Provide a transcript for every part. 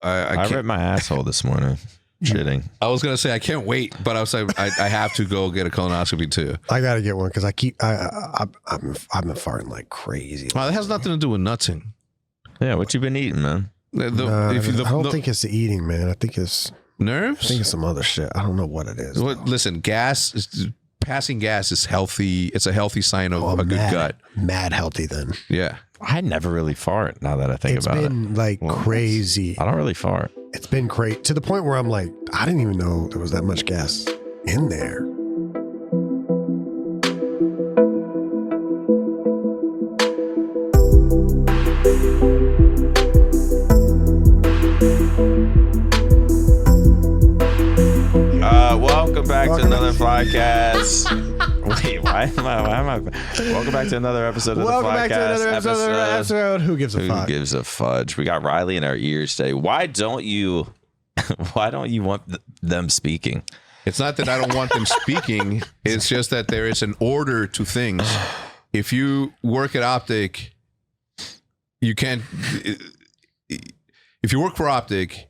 I ripped my asshole this morning. Shitting. I was gonna say I can't wait, but I was like, I have to go get a colonoscopy too. I gotta get one because I've been farting like crazy. Well, that has nothing to do with nutting. Yeah, what you been eating, man? I don't think it's the eating, man. I think it's nerves. I think it's some other shit. I don't know what it is. Well, listen, passing gas is healthy. It's a healthy sign of a good gut. Mad healthy then. Yeah. I never really fart now that I think about it. It's been like crazy. I don't really fart. It's been crazy to the point where I'm like, I didn't even know there was that much gas in there. Welcome back to another Flycast. Wait, why am I? Welcome back to another episode of the Flycast. Welcome back to another episode. Who gives a fuck? Who gives a fudge? We got Riley in our ears today. Why don't you want them speaking? It's not that I don't want them speaking. It's just that there is an order to things. If you work at OpTic, you can't. If you work for OpTic,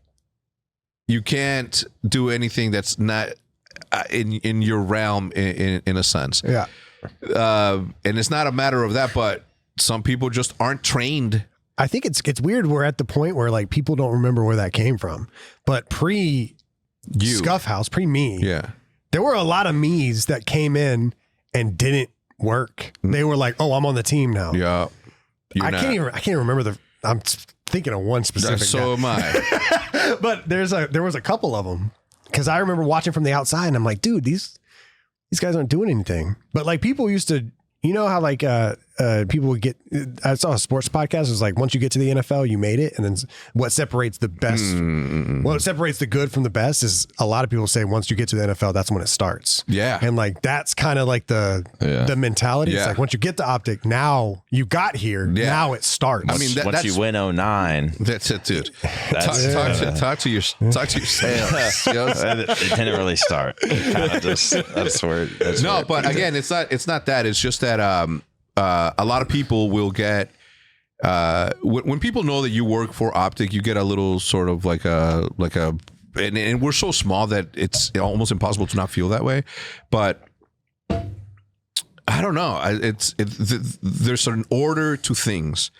you can't do anything that's not in your realm in a sense. Yeah. And it's not a matter of that, but some people just aren't trained. I think it's weird. We're at the point where like people don't remember where that came from, but Scuff House, pre me. Yeah. There were a lot of me's that came in and didn't work. They were like, "Oh, I'm on the team now." Yeah. I can't even remember I'm thinking of one specific. So am I. But there was a couple of them because I remember watching from the outside and I'm like, dude, these guys aren't doing anything. But like people used to, you know how like people would get. I saw a sports podcast. It was like once you get to the NFL, you made it, and then what separates the best, what separates the good from the best is a lot of people say once you get to the NFL, that's when it starts. Yeah, and like that's kind of like the mentality. Yeah. It's like once you get to OpTic, now you got here. Yeah. Now it starts. I mean, once you win 09, that's it, dude. Talk to your sales. It didn't really start. It kind of just that's where. But again, it's not that. It's just that. A lot of people will get when people know that you work for OpTic, you get a little sort of like a and we're so small that it's almost impossible to not feel that way. But I don't know. There's an order to things,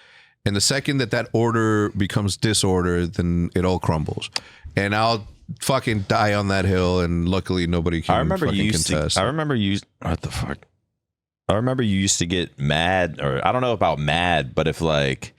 and the second that order becomes disorder, then it all crumbles. And I'll fucking die on that hill, and luckily nobody can. What the fuck? I remember you used to get mad, or I don't know about mad, but if like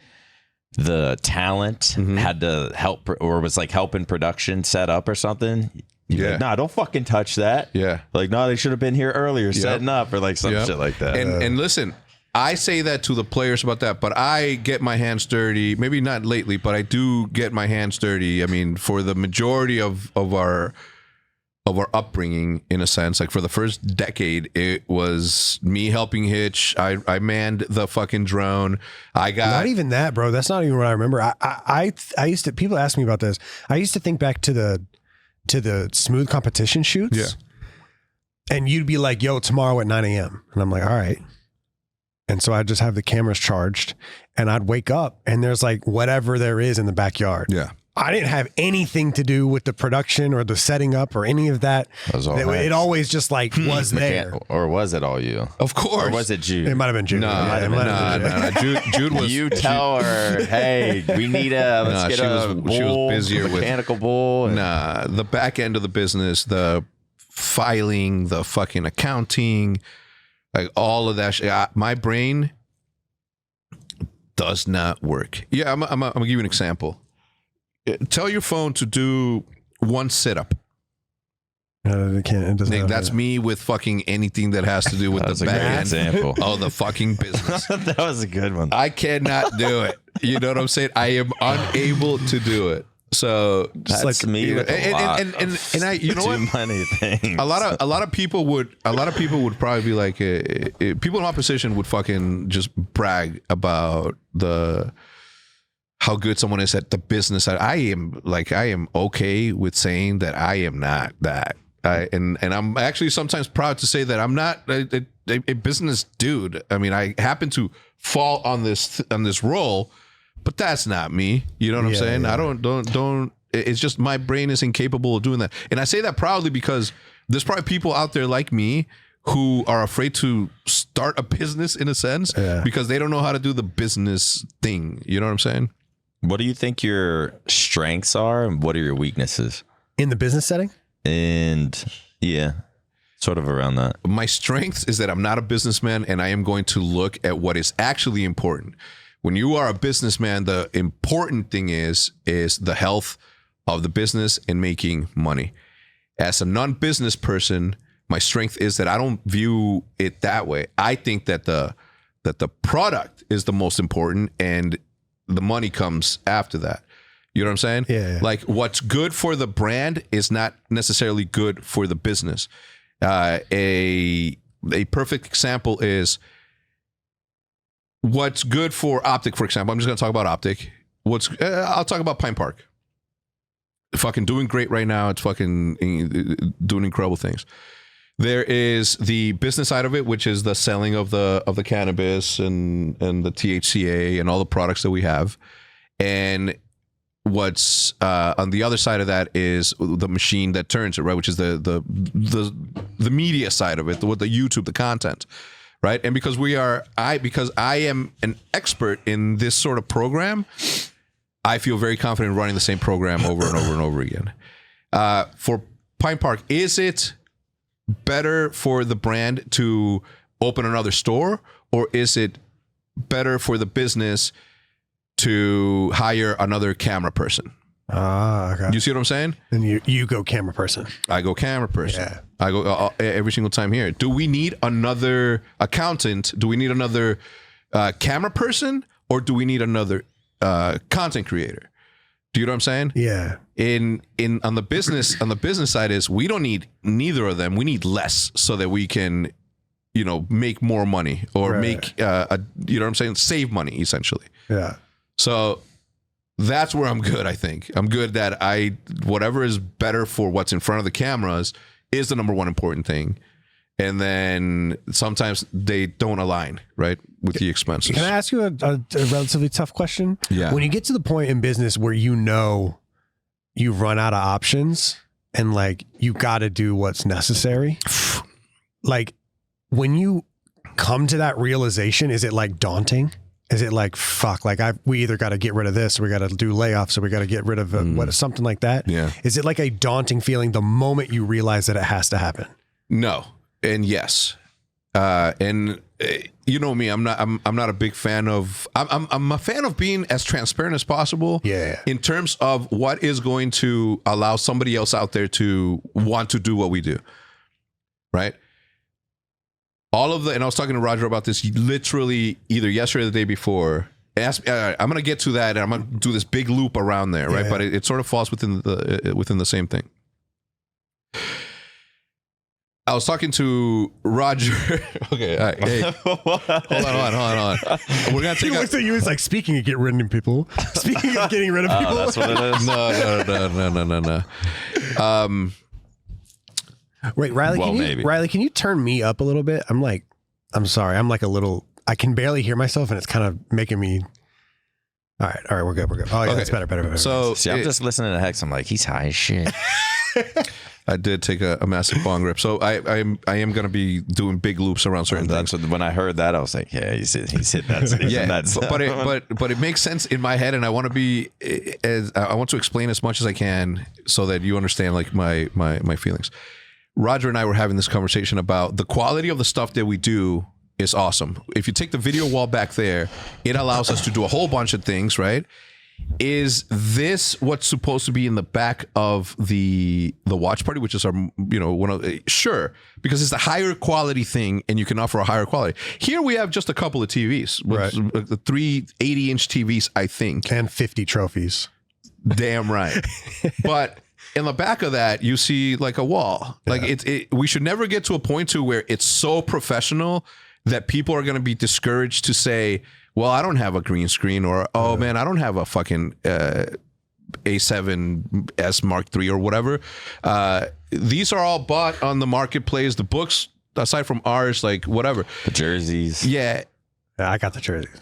the talent had to help or was like helping production set up or something, like, nah, don't fucking touch that. Yeah. Like, no, they should have been here earlier setting up or like some shit like that. And listen, I say that to the players about that, but I get my hands dirty, maybe not lately, but I do get my hands dirty. I mean, for the majority of our upbringing, in a sense, like for the first decade, it was me helping Hitch. I manned the fucking drone. I got not even that, bro. That's not even what I remember. I used to. People ask me about this. I used to think back to the smooth competition shoots. Yeah. And you'd be like, "Yo, tomorrow at 9 a.m." And I'm like, "All right." And so I'd just have the cameras charged, and I'd wake up, and there's like whatever there is in the backyard. Yeah. I didn't have anything to do with the production or the setting up or any of that. It always just like was there. Or was it all you? Of course. Or was it Jude? It might have been Jude. No. Jude was. You tell her, hey, we need let's get a bull, she was busier with mechanical bull. The back end of the business, the filing, the fucking accounting, like all of that shit. My brain does not work. Yeah, I'm gonna give you an example. Tell your phone to do one sit-up. It doesn't. That's me with fucking anything that has to do with the back end example. of the fucking business. That was a good one. I cannot do it. You know what I'm saying? I am unable to do it. So that's like me with a lot and I, you know what? Too many things. A lot of people would probably be like, people in opposition would fucking just brag about how good someone is at the business side. I am okay with saying that I am not that. And I'm actually sometimes proud to say that I'm not a business dude. I mean, I happen to fall on this role, but that's not me. You know what I'm saying? Yeah. I don't. It's just my brain is incapable of doing that. And I say that proudly because there's probably people out there like me who are afraid to start a business in a sense because they don't know how to do the business thing. You know what I'm saying? What do you think your strengths are and what are your weaknesses? In the business setting? And yeah, sort of around that. My strength is that I'm not a businessman and I am going to look at what is actually important. When you are a businessman, the important thing is the health of the business and making money. As a non-business person, my strength is that I don't view it that way. I think that the product is the most important and the money comes after that. You know what I'm saying? Yeah. Like what's good for the brand is not necessarily good for the business. A perfect example is what's good for OpTic, for example. I'm just going to talk about OpTic. I'll talk about Pine Park. Fucking doing great right now. It's fucking doing incredible things. There is the business side of it, which is the selling of the cannabis and the THCA and all the products that we have. And what's on the other side of that is the machine that turns it, right? Which is the media side of it, the YouTube, the content, right? And because I am an expert in this sort of program, I feel very confident in running the same program over and over and over again. For Pine Park, is it better for the brand to open another store, or is it better for the business to hire another camera person? Okay. You see what I'm saying? And you go camera person. I go camera person. Yeah. I go every single time here. Do we need another accountant? Do we need another camera person, or do we need another content creator? Do you know what I'm saying? Yeah. On the business side is we don't need neither of them. We need less so that we can, make more money or make you know what I'm saying? Save money essentially. Yeah. So that's where I'm good. I think I'm good that whatever is better for what's in front of the cameras is the number one important thing. And then sometimes they don't align, right, with the expenses. Can I ask you a relatively tough question? Yeah. When you get to the point in business where you've run out of options and like you got to do what's necessary, like when you come to that realization, is it like daunting? Is it like, fuck, like we either got to get rid of this or we got to do layoffs or we got to get rid of something like that? Yeah. Is it like a daunting feeling the moment you realize that it has to happen? No. And yes, and you know me, I'm not a big fan of. I'm a fan of being as transparent as possible. Yeah. In terms of what is going to allow somebody else out there to want to do what we do, right? And I was talking to Roger about this literally either yesterday or the day before. I'm going to get to that, and I'm going to do this big loop around there, right? Yeah. But it sort of falls within the same thing. I was talking to Roger. Okay, all right. Hey, hold on. We're gonna take. He looked at you as like, speaking of getting rid of people. Speaking of getting rid of people. That's what it is. No. Wait, Riley. Riley, can you turn me up a little bit? I'm sorry. I'm like I can barely hear myself, and it's kind of making me. All right, we're good. Oh yeah, Okay. That's better. So See, I'm just listening to Hex. I'm like, he's high as shit. I did take a massive bong rip, so I am going to be doing big loops around certain things. When I heard that, I was like, yeah, he's hit that. Yeah, but it makes sense in my head, and I want to explain as much as I can so that you understand like my feelings. Roger and I were having this conversation about the quality of the stuff that we do is awesome. If you take the video wall back there, it allows us to do a whole bunch of things, right? Is this what's supposed to be in the back of the watch party, which is our, sure, because it's a higher quality thing and you can offer a higher quality. Here we have just a couple of TVs, the 3 80-inch TVs, I think. And 50 trophies. Damn right. But in the back of that, you see like a wall. Like we should never get to a point to where it's so professional that people are going to be discouraged to say, well, I don't have a green screen, or, oh man, I don't have a fucking A7S Mark III or whatever. These are all bought on the marketplace. The books, aside from ours, like whatever. The jerseys. Yeah. I got the jerseys.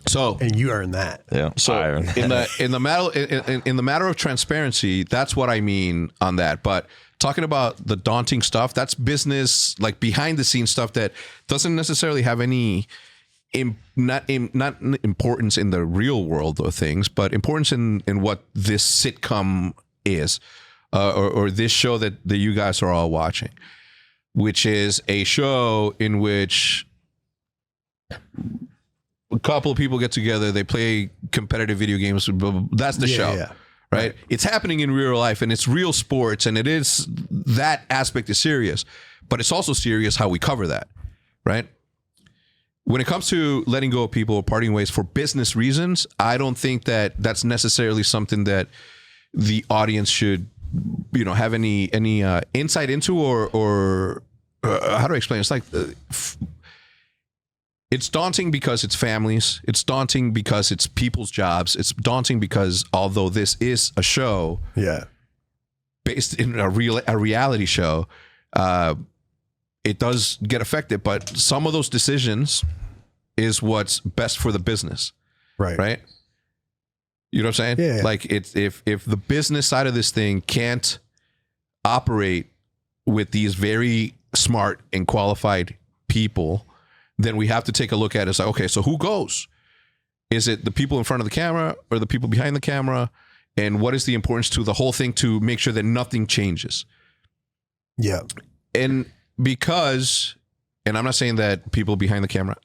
So and you earn that. Yeah. So in the matter of transparency, that's what I mean on that. But talking about the daunting stuff, that's business, like behind the scenes stuff that doesn't necessarily have any not importance in the real world of things, but importance in what this sitcom is, or this show that you guys are all watching, which is a show in which a couple of people get together, they play competitive video games. That's the show. Yeah. Right? It's happening in real life, and it's real sports, and it is, that aspect is serious, but it's also serious how we cover that, right? When it comes to letting go of people or parting ways for business reasons, I don't think that that's necessarily something that the audience should, have any insight into, or how do I explain? It's like, it's daunting because it's families. It's daunting because it's people's jobs. It's daunting because although this is a show, based in a reality show, it does get affected. But some of those decisions is what's best for the business, right? You know what I'm saying? Yeah. Like if the business side of this thing can't operate with these very smart and qualified people, then we have to take a look at it. It's like, okay, so who goes? Is it the people in front of the camera or the people behind the camera? And what is the importance to the whole thing to make sure that nothing changes? Yeah. And because, and I'm not saying that people behind the camera,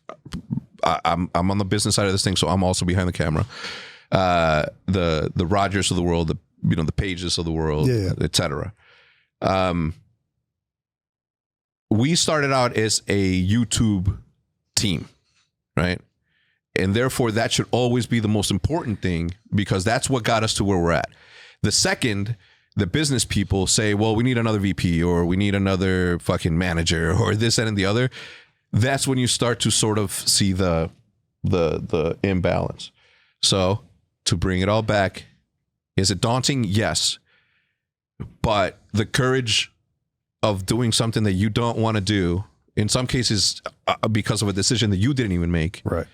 I'm on the business side of this thing, so I'm also behind the camera. The Rogers of the world, the Pages of the world, etc. We started out as a YouTube team, right? And therefore that should always be the most important thing, because that's what got us to where we're at. The second the business people say, well, we need another VP, or we need another fucking manager, or this, that, and the other, that's when you start to sort of see the imbalance. So to bring it all back, is it daunting? Yes. But the courage of doing something that you don't want to do, in some cases because of a decision that you didn't even make. Right.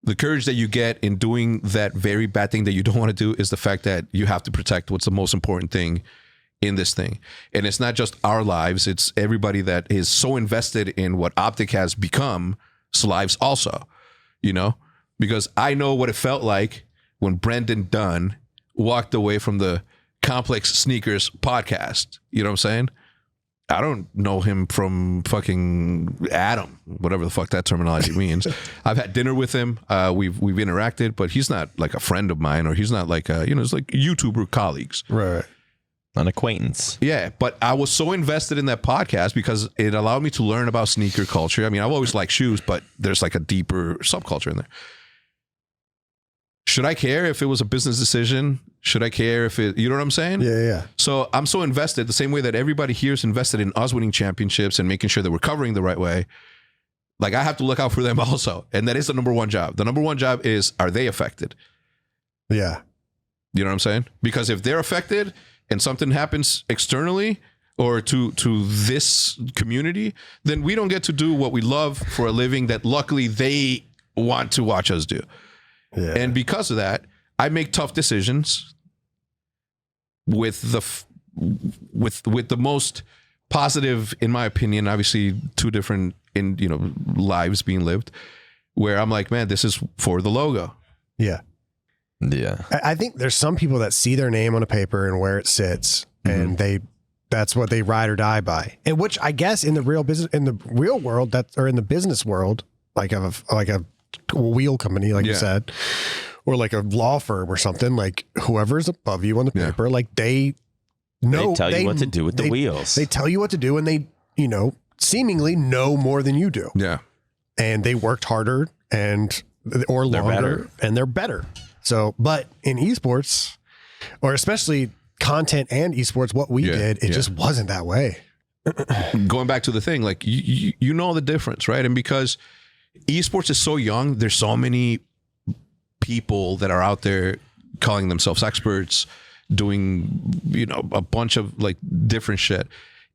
The courage that you get in doing that very bad thing that you don't want to do is the fact that you have to protect what's the most important thing in this thing. And it's not just our lives, it's everybody that is so invested in what OpTic has become lives also, because I know what it felt like when Brendan Dunn walked away from the Complex Sneakers podcast. You know what I'm saying? I don't know him from fucking Adam, whatever the fuck that terminology means. I've had dinner with him. We've interacted, but he's not like a friend of mine, or he's not like it's like YouTuber colleagues. Right. An acquaintance. Yeah, but I was so invested in that podcast because it allowed me to learn about sneaker culture. I mean, I've always liked shoes, but there's like a deeper subculture in there. Should I care if it was a business decision? Should I care if it, you know what I'm saying? Yeah. So I'm so invested the same way that everybody here is invested in us winning championships and making sure that we're covering the right way. Like, I have to look out for them also. And that is the number one job. The number one job is, are they affected? Yeah. You know what I'm saying? Because if they're affected and something happens externally or to this community, then we don't get to do what we love for a living that luckily they want to watch us do. Yeah. And because of that, I make tough decisions with the most positive, in my opinion, obviously two different lives being lived, where I'm like, man, this is for the logo. Yeah. Yeah. I think there's some people that see their name on a paper and where it sits, and that's what they ride or die by. And which I guess in the real world, or in the business world, like a wheel company, like you said, or like a law firm or something, like whoever's above you on the paper, like they know, they tell you what to do with the wheels. They tell you what to do, and they, seemingly know more than you do. Yeah. And they worked harder or longer, and they're better. So, but in esports, or especially content and esports, what we did, it just wasn't that way. Going back to the thing, like you know the difference, right? And because esports is so young, there's so many people that are out there calling themselves experts, doing a bunch of like different shit.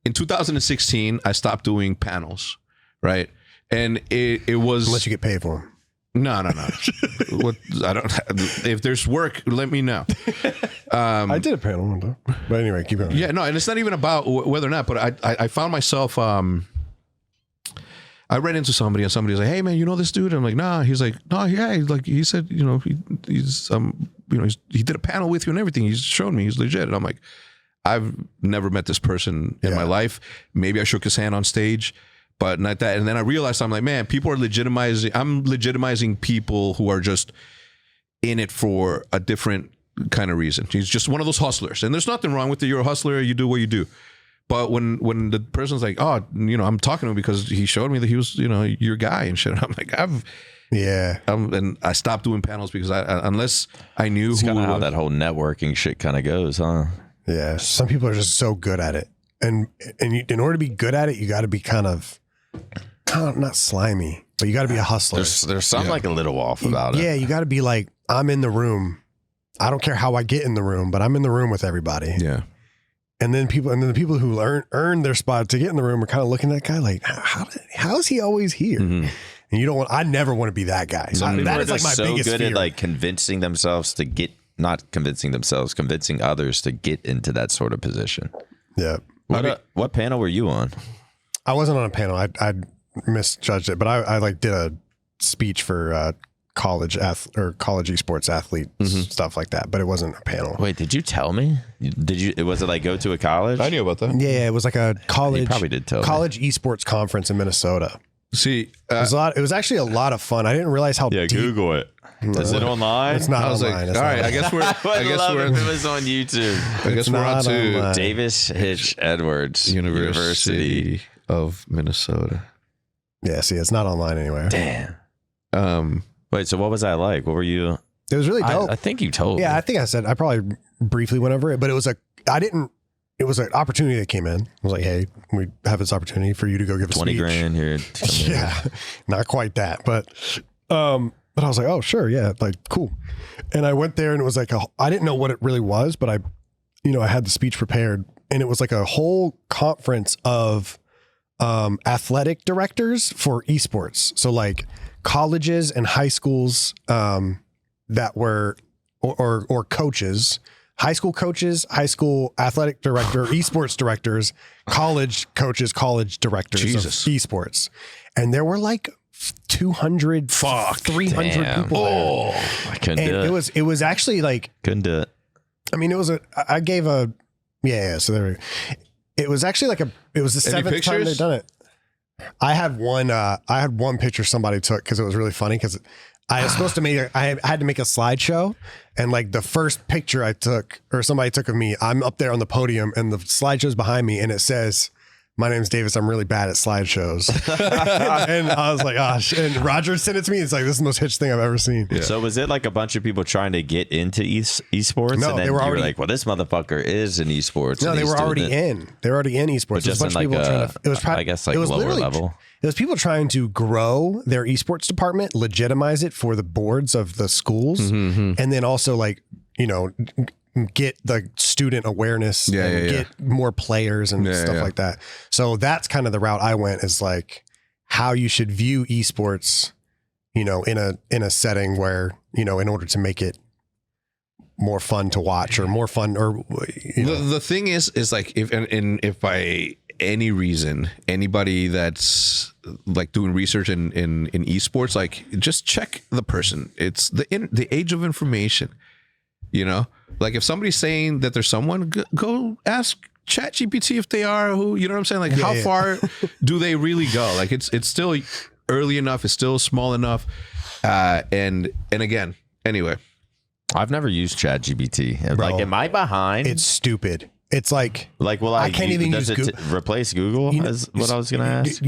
In 2016, I stopped doing panels, right? And it was, unless you get paid for them. No. What I don't. If there's work, let me know. I did a panel one time, but anyway, keep going. Yeah, no, and it's not even about whether or not. But I found myself. I ran into somebody and somebody was like, "Hey man, you know this dude?" I'm like, "Nah." He's like, "No, yeah." Like he said, he did a panel with you and everything. He's showed me he's legit, and I'm like, I've never met this person in my life. Maybe I shook his hand on stage, but not that. And then I realized I'm like, man, people are legitimizing. I'm legitimizing people who are just in it for a different kind of reason. He's just one of those hustlers, and there's nothing wrong with it. You're a hustler. You do what you do. But when the person's like, oh, I'm talking to him because he showed me that he was, your guy and shit. I'm like, and I stopped doing panels because unless I knew it's kind of how that whole networking shit kind of goes, huh? Yeah. Some people are just so good at it. And in order to be good at it, you got to be kind of not slimy, but you got to be a hustler. There's something like a little off about it. Yeah. You got to be like, I'm in the room. I don't care how I get in the room, but I'm in the room with everybody. Yeah. And then the people who earn their spot to get in the room are kind of looking at that guy like, how is he always here? Mm-hmm. And I never want to be that guy. So that is like my biggest good fear. at like convincing others to get into that sort of position. Yeah. What panel were you on? I wasn't on a panel. I misjudged it, but I like did a speech for college esports athletes, stuff like that, but it wasn't a panel. Wait, did you tell me? Was it like go to a college? I knew about that. Yeah, it was like a college. You probably did tell me. College esports conference in Minnesota. See, it was actually a lot of fun. I didn't realize how deep. Google it. Is it online? It's not online. Like, all right, I guess we're. I guess we're. If it was on YouTube. I guess we're on to Davis Hitch Edwards University of Minnesota. Yeah, see, it's not online anywhere. Damn. Wait, so what was that like? What were you? It was really dope. I think you told me. Yeah, I think I said, I probably briefly went over it, but it was an opportunity that came in. I was like, hey, we have this opportunity for you to go give a 20 speech. grand here. Yeah, not quite that, but I was like, oh, sure. Yeah. Like, cool. And I went there and it was like, I didn't know what it really was, but I had the speech prepared and it was like a whole conference of athletic directors for esports. So like colleges and high schools that were, or coaches, high school coaches, high school athletic director, esports directors, college coaches, college directors of esports. And there were like 200, 300 people there. I couldn't do it. It was actually like, couldn't do it. I mean, I gave a, so there, it was actually like it was the seventh time they'd done it. I had one picture somebody took because it was really funny because I was supposed to I had to make a slideshow, and like the first picture I took or somebody took of me, I'm up there on the podium and the slideshow's behind me and it says, my name's Davis. I'm really bad at slideshows. And I was like, gosh. And Roger sent it to me. It's like, this is the most hitch thing I've ever seen. Yeah. So was it like a bunch of people trying to get into esports? No, and then they were already like, well, this motherfucker is in esports. No, they were already in. They were already in esports. But just in like I guess like lower level. It was people trying to grow their esports department, legitimize it for the boards of the schools, and then also like, get the student awareness and get more players and stuff like that. So that's kind of the route I went, is like how you should view esports, in a setting where, in order to make it more fun to watch or more fun or, The thing is like if by any reason, anybody that's like doing research in esports, like just check the person. It's the age of information, Like if somebody's saying that there's someone, go ask ChatGPT if they are who, you know what I'm saying? Like how far do they really go? Like it's still early enough. It's still small enough. And again, anyway, I've never used ChatGPT. Like, am I behind? It's stupid. It's like I can't even use Google. Replace Google is what I was going to ask.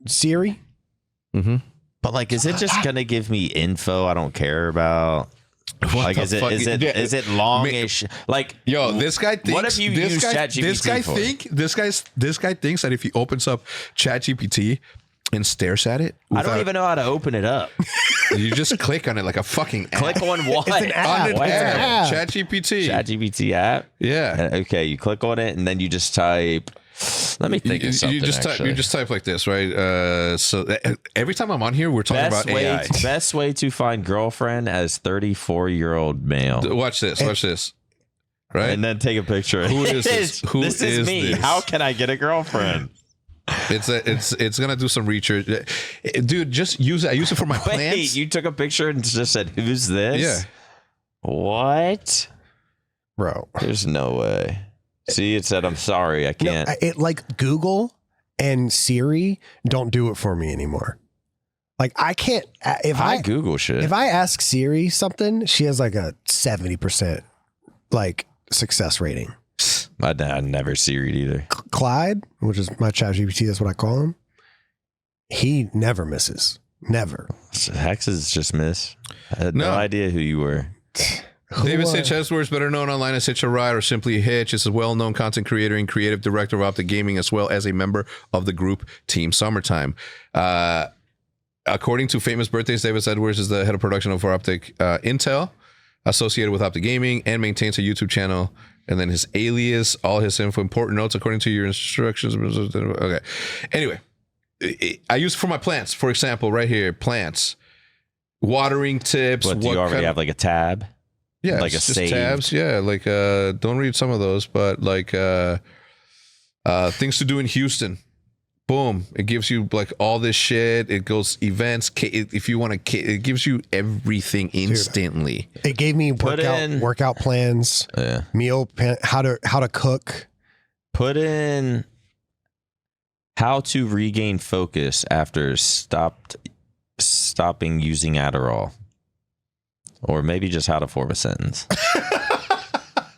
Siri? Mm-hmm. But like, is it just going to give me info I don't care about? What like, is it longish? Like, yo, this guy thinks. What if you use ChatGPT? This guy thinks that if he opens up ChatGPT and stares at it, I don't even know how to open it up. You just click on it like a fucking app. Click on what? It's an app. On an app. ChatGPT. ChatGPT app. Yeah. Okay, you click on it and then you just type Let me think of something. You just type like this, right? So every time I'm on here, we're talking about AI. Best way to find girlfriend as 34-year-old male. Watch this. Right, and then take a picture. Who is this? This is me. This? How can I get a girlfriend? It's gonna do some research, dude. Just use it. I use it for my plants. Wait, you took a picture and just said, "Who's this?" Yeah. What, bro? There's no way. See, it said, "I'm sorry, I can't." No, it like Google and Siri don't do it for me anymore. Like I can't. If I Google shit, if I ask Siri something, she has like a 70% like success rating. I never Siri'd either. Clyde, which is my ChatGPT, that's what I call him. He never misses. Never. HECZ just miss. I had no idea who you were. David Hitch Hesworth, better known online as Hitch a Ride or simply Hitch, is a well-known content creator and creative director of OpTic Gaming, as well as a member of the group Team Summertime. According to Famous Birthdays, David Edwards is the head of production of OpTic Intel, associated with OpTic Gaming, and maintains a YouTube channel. And then his alias, all his info, important notes according to your instructions. Okay. Anyway, I use it for my plants. For example, right here, plants, watering tips. What, do you already have like a tab? Yeah, like a saved tabs. Yeah, like don't read some of those, but like things to do in Houston. Boom! It gives you like all this shit. It goes events. If you want to, it gives you everything instantly. Dude, it gave me workout plans. Yeah. Meal how to cook. Put in how to regain focus after stopping using Adderall, or maybe just how to form a sentence.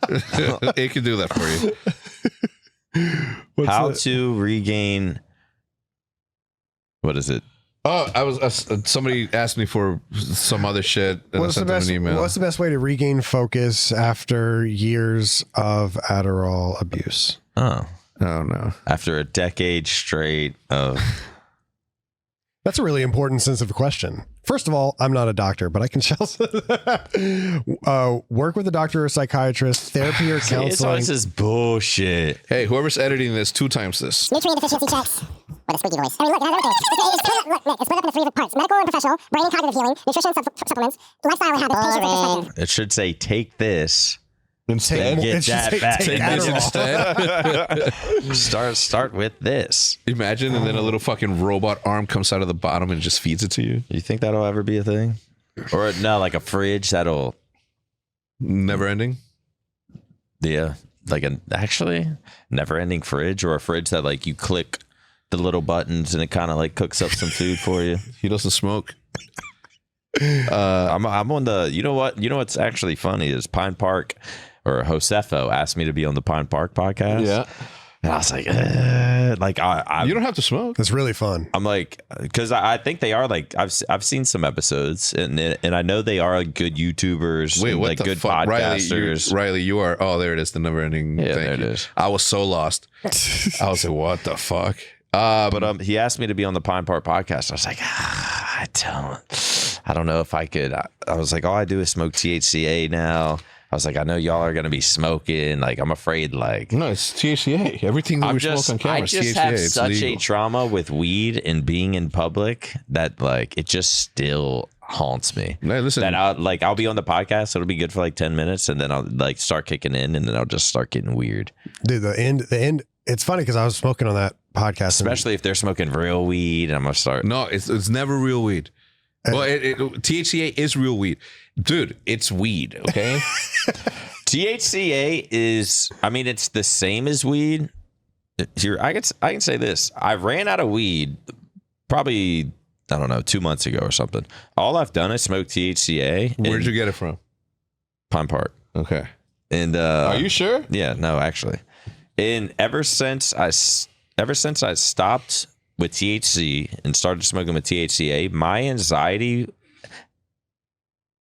It can do that for you. How to regain. What is it? Oh, I was somebody asked me for some other shit, and I sent them an email. What's the best way to regain focus after years of Adderall abuse? Oh no! After a decade straight of. That's a really important, sensitive question. First of all, I'm not a doctor, but I can work with a doctor or a psychiatrist, therapy or counseling. It's always this bullshit. Hey, whoever's editing this, 2 times this. Nutrient deficiency checks. With a squeaky voice. I mean, look, it's split up into 3 parts: medical and professional, brain and cognitive healing, nutrition supplements, lifestyle and habits, patient perspective. It should say, take this. Take that back. Take this instead. Start with this. Imagine, and then a little fucking robot arm comes out of the bottom and just feeds it to you. You think that'll ever be a thing? Or no, like a fridge that'll never ending. Yeah, like an actually never ending fridge, or a fridge that like you click the little buttons and it kind of like cooks up some food for you. He doesn't smoke. I'm on the. You know what's actually funny is Pine Park. Or Josefo asked me to be on the Pine Park podcast. Yeah. And I was like, you don't have to smoke. It's really fun. I'm like, because I think they are like, I've seen some episodes and I know they are good YouTubers. Wait, and what like the good fuck? podcasters. Riley, you are. Oh, there it is. The never ending. Yeah, there it is. I was so lost. I was like, what the fuck? But he asked me to be on the Pine Park podcast. I was like, I don't know if I could. I was like, all I do is smoke THCA now. I was like, I know y'all are going to be smoking. Like, I'm afraid, like... No, it's THCA. Everything that we smoke on camera is THCA. I just have it's such legal. a trauma with weed and being in public that, like, it just still haunts me. No, listen. That I'll be on the podcast. It'll be good for, like, 10 minutes. And then I'll, like, start kicking in. And then I'll just start getting weird. Dude, the end. It's funny because I was smoking on that podcast. Especially if they're smoking real weed. I'm going to start... No, it's never real weed. Well, THCA is real weed. Dude, it's weed, okay? THCA is, I mean, it's the same as weed. Here, I can say this. I ran out of weed probably, I don't know, 2 months ago or something. All I've done is smoke THCA. Where'd you get it from? Pine Park. Okay. And are you sure? Yeah, no, actually. And ever since I stopped with THC and started smoking with THCA, my anxiety...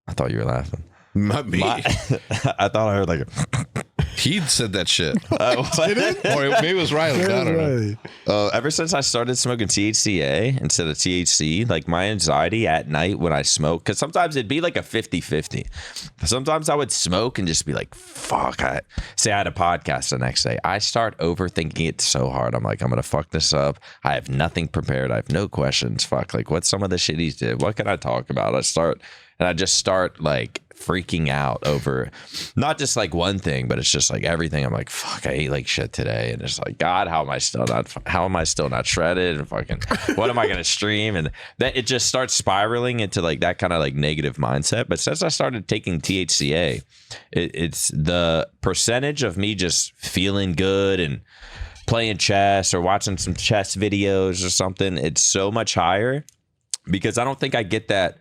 I thought you were laughing. Not me. I thought I heard like a... He said that shit. What? Or maybe it was Riley. I don't know. Ever since I started smoking THCA instead of THC, like my anxiety at night when I smoke, because sometimes it'd be like a 50-50. Sometimes I would smoke and just be like, fuck. Say I had a podcast the next day. I start overthinking it so hard. I'm like, I'm going to fuck this up. I have nothing prepared. I have no questions. Fuck, like what's some of the shit he did? What can I talk about? I just start like freaking out over not just like one thing, but it's just like everything. I'm like, fuck, I ate like shit today. And it's like, God, how am I still not shredded? And fucking, what am I going to stream? And that it just starts spiraling into like that kind of like negative mindset. But since I started taking THCA, it's the percentage of me just feeling good and playing chess or watching some chess videos or something. It's so much higher because I don't think I get that.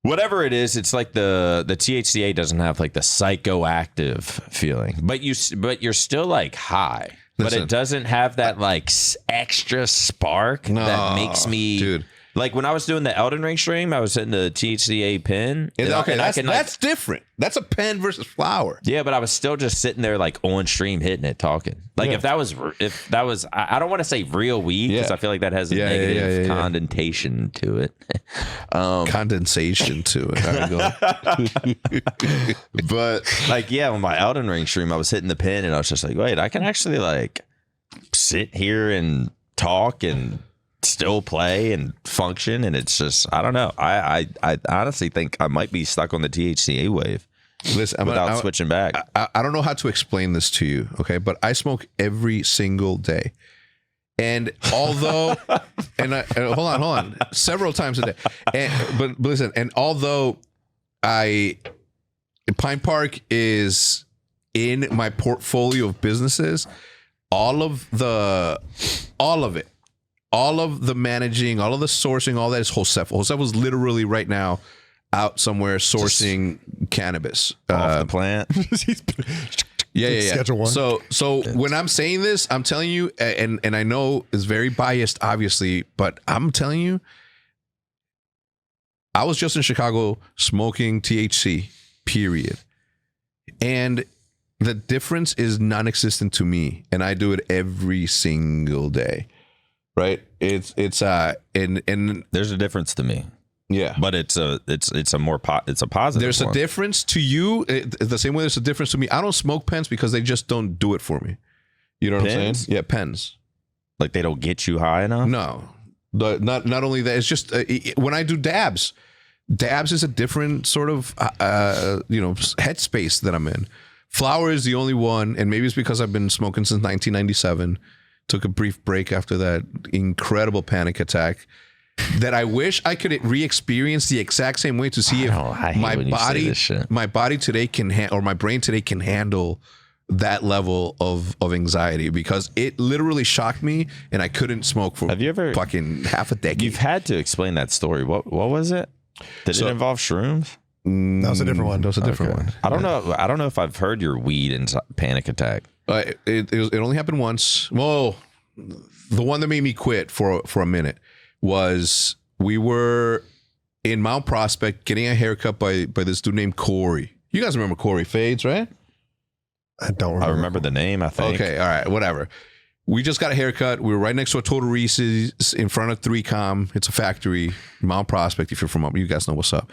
Whatever it is, it's like the THCA doesn't have like the psychoactive feeling, but you're still like high. Listen, but it doesn't have that like extra spark that makes me. Dude. Like when I was doing the Elden Ring stream, I was hitting the THCA pen. Okay, that's different. That's a pen versus flower. Yeah, but I was still just sitting there like on stream hitting it, talking. Like if that was, I don't want to say real weed because I feel like that has a negative condensation to it. Condensation to it. But like, on my Elden Ring stream, I was hitting the pen and I was just like, wait, I can actually like sit here and talk and still play and function, and it's just I don't know. I honestly think I might be stuck on the THCA wave. Listen, without switching back. I don't know how to explain this to you, okay? But I smoke every single day, and although hold on, several times a day. But listen, and although Pine Park is in my portfolio of businesses, all of it. All of the managing, all of the sourcing, all that is Josef. Josef was literally right now out somewhere sourcing cannabis. Off the plant. Yeah. Schedule one. So when I'm saying this, I'm telling you, and I know it's very biased, obviously, but I'm telling you, I was just in Chicago smoking THC, period. And the difference is non-existent to me, and I do it every single day. Right, it's and there's a difference to me. Yeah, but it's a positive. There's a difference to you the same way there's a difference to me. I don't smoke pens because they just don't do it for me. You know what I'm saying? Yeah, pens. Like they don't get you high enough. No, not only that. It's just when I do dabs. Dabs is a different sort of headspace that I'm in. Flower is the only one, and maybe it's because I've been smoking since 1997. Took a brief break after that incredible panic attack that I wish I could re-experience the exact same way to see if my body today or my brain today can handle that level of anxiety, because it literally shocked me and I couldn't smoke for fucking half a decade. You've had to explain that story. What was it? Did it involve shrooms? That was a different one. That was a different one. I don't know. I don't know if I've heard your weed and panic attack. It only happened once. Well, the one that made me quit for a minute was we were in Mount Prospect getting a haircut by this dude named Corey. You guys remember Corey Fades, right? I don't remember. I remember the name, I think. Okay, all right, whatever. We just got a haircut. We were right next to a Total Reese's in front of 3Com. It's a factory, Mount Prospect. If you're from up, you guys know what's up.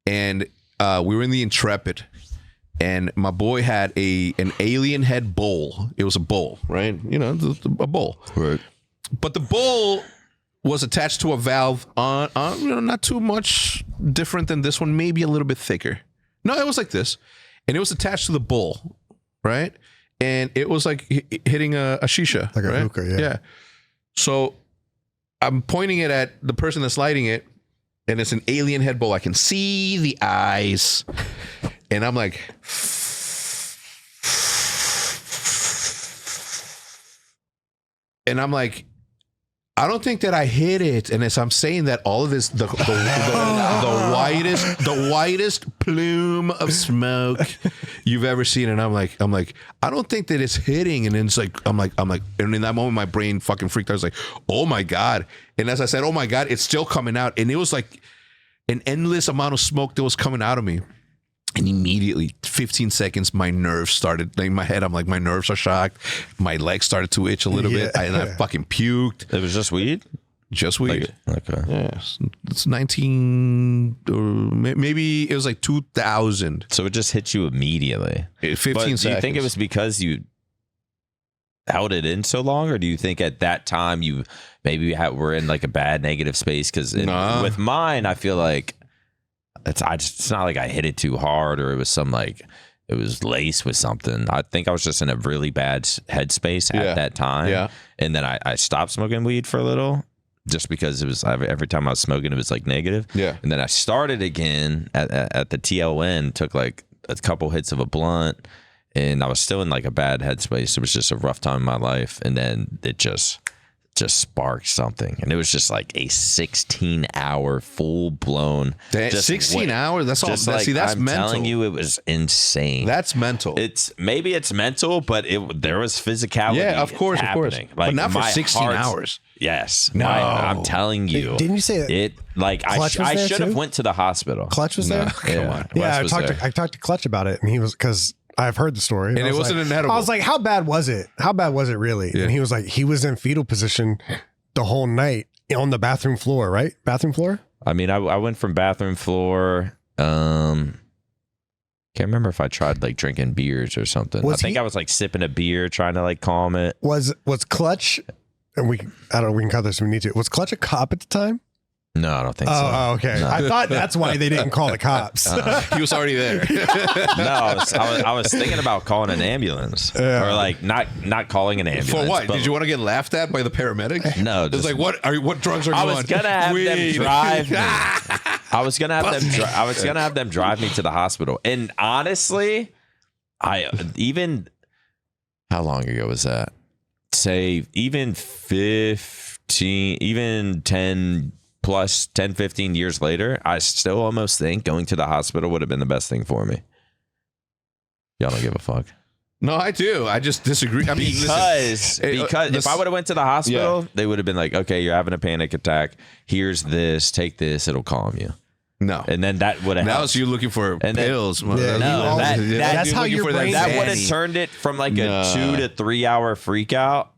And we were in the Intrepid. And my boy had an alien head bowl. It was a bowl, right? You know, a bowl. Right. But the bowl was attached to a valve on not too much different than this one, maybe a little bit thicker. No, it was like this. And it was attached to the bowl, right? And it was like hitting a shisha. Like right? a hookah, yeah. So I'm pointing it at the person that's lighting it, and it's an alien head bowl. I can see the eyes. And I'm like, I don't think that I hit it. And as I'm saying that, all of this, the whitest plume of smoke you've ever seen. And I'm like, I don't think that it's hitting. And then it's like, I'm like, and in that moment, my brain fucking freaked out. I was like, oh my God. And as I said, oh my God, it's still coming out. And it was like an endless amount of smoke that was coming out of me. And immediately, 15 seconds, my nerves started in my head. I'm like, my nerves are shocked. My legs started to itch a little bit. And I fucking puked. It was just weed? Just weed. Okay. Yeah. It's 19, or maybe it was like 2000. So it just hit you immediately. 15 but seconds. Do you think it was because you held it in so long, or do you think at that time you maybe were in like a bad negative space? Because with mine, I feel like it's not like I hit it too hard or it was it was laced with something. I think I was just in a really bad headspace at that time. Yeah. And then I stopped smoking weed for a little just because it was every time I was smoking, it was like negative. Yeah. And then I started again at the TLN, took like a couple hits of a blunt, and I was still in like a bad headspace. It was just a rough time in my life. And then it just sparked something, and it was just like a 16-hour full-blown 16 hours. That's all. Like, see, that's I'm mental. telling you, it was insane. That's mental. It's mental, but there was physicality. Yeah, of course, happening. Like, but not for 16 hours. Yes, no. I'm telling you. Didn't you say that? It? Like I should have went to the hospital. Clutch was there. Come on. Yeah, I talked to Clutch about it, and he was because I've heard the story. And it wasn't an edible. I was like, how bad was it? How bad was it really? Yeah. And he was like, he was in fetal position the whole night on the bathroom floor, right? Bathroom floor? I mean, I went from bathroom floor. Can't remember if I tried like drinking beers or something. I think I was like sipping a beer, trying to like calm it. Was Clutch, and we can cut this if we need to. Was Clutch a cop at the time? No, I don't think so. Oh, okay. No. I thought that's why they didn't call the cops. He was already there. No, I was thinking about calling an ambulance, or like not calling an ambulance. For what? Did you want to get laughed at by the paramedics? No, it's like what drugs are you on? I was gonna have them drive me. I was gonna have them drive me to the hospital. And honestly, how long ago was that? Say even 15, even 10. Plus 10, 15 years later, I still almost think going to the hospital would have been the best thing for me. Y'all don't give a fuck. No, I do. I just disagree. I mean, because if I would have went to the hospital, they would have been like, okay, you're having a panic attack. Here's this. Take this. It'll calm you. No. And then that would have helped. Now it's you looking for pills. That's how your brain. That would have turned it from like a 2 to 3 hour freak out.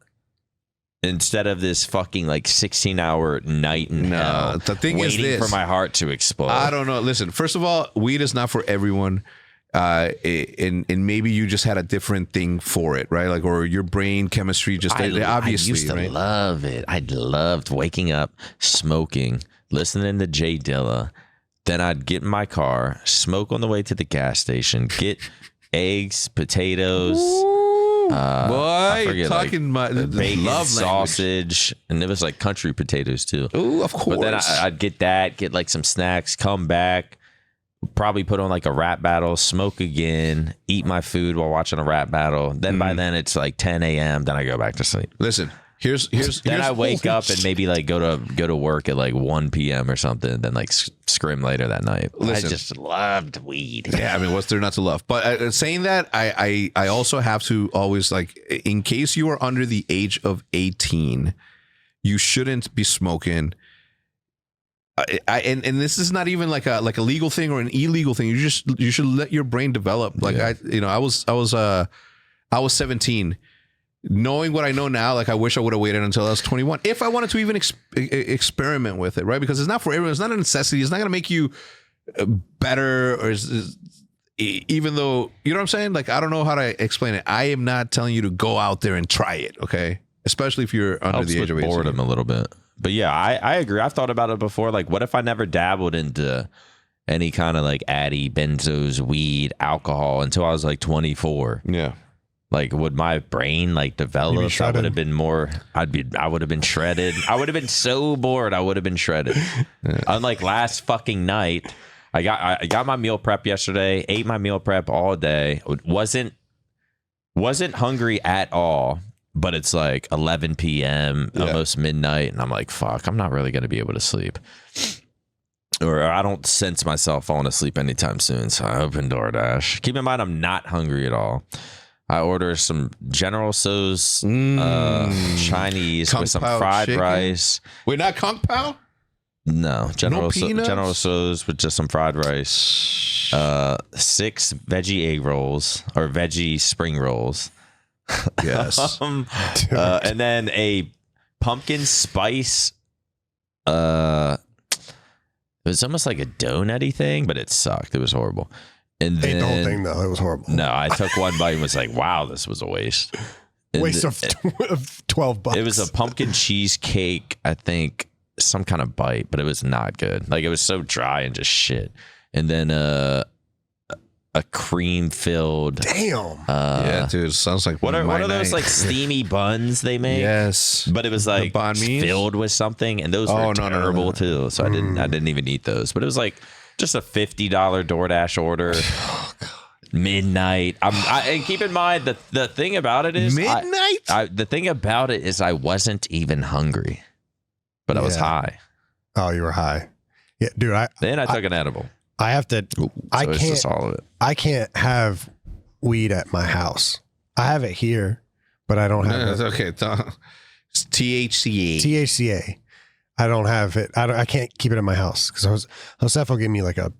Instead of this fucking like 16-hour night in hell, the thing waiting is for my heart to explode. I don't know. Listen, first of all, weed is not for everyone, and maybe you just had a different thing for it, right? Like, or your brain chemistry just obviously. I used to love it. I loved waking up, smoking, listening to Jay Dilla. Then I'd get in my car, smoke on the way to the gas station, get eggs, potatoes. Boy, you're talking like, about bacon, sausage, and it was like country potatoes too. Oh, of course. But then I'd get like some snacks, come back, probably put on like a rap battle, smoke again, eat my food while watching a rap battle. Then by then it's like 10 a.m. Then I go back to sleep. Listen, here's then I wake up and maybe like go to work at like 1 p.m. or something. Then like scrim later that night. Listen, I just loved weed. Yeah, I mean, what's there not to love? But saying that, I also have to always like, in case you are under the age of 18, you shouldn't be smoking. And this is not even like a legal thing or an illegal thing. You should let your brain develop. Like I was 17. Knowing what I know now, like I wish I would have waited until I was 21 if I wanted to even experiment with it, right? Because it's not for everyone. It's not a necessity. It's not going to make you better, or even though, you know what I'm saying? Like, I don't know how to explain it. I am not telling you to go out there and try it, okay? Especially if you're under the age of 18. Boredom a little bit. But yeah, I agree. I've thought about it before. Like, what if I never dabbled into any kind of like addy, benzos, weed, alcohol until I was like 24? Yeah. Like, would my brain like develop? I would have been more. I would have been shredded. I would have been so bored. I would have been shredded. Unlike last fucking night, I got my meal prep yesterday. Ate my meal prep all day. Wasn't hungry at all. But it's like 11 p.m. almost midnight, and I'm like, fuck, I'm not really gonna be able to sleep. Or I don't sense myself falling asleep anytime soon. So I opened DoorDash. Keep in mind, I'm not hungry at all. I order some General Tso's Chinese Kung with some Pao fried chicken. rice. Wait, not Kung Pao? No, General peanuts? Tso's with just some fried rice. 6 veggie egg rolls or veggie spring rolls. Yes. And then a pumpkin spice. It was almost like a donut-y thing, but it sucked. It was horrible. And then Ate the whole thing though. It was horrible. No, I took one bite and was like, "Wow, this was a waste." Waste of $12. It was a pumpkin cheesecake, I think, some kind of bite, but it was not good. Like it was so dry and just shit. And then a cream filled. Damn. Yeah, dude. Sounds like What are those like steamy buns they make? Yes. But it was like banh mi? filled with something, and those were terrible too. So I didn't even eat those. But it was like just a $50 DoorDash order. Oh, Midnight. And keep in mind the thing about it is midnight. the thing about it is I wasn't even hungry, but I was high. Oh, you were high. Yeah, dude. Then I took an edible. I have to. So it's just all of it. I can't have weed at my house. I have it here, but I don't have it. Okay. It's THCA. THCA. I don't have it. I can't keep it in my house because Josefo gave me like a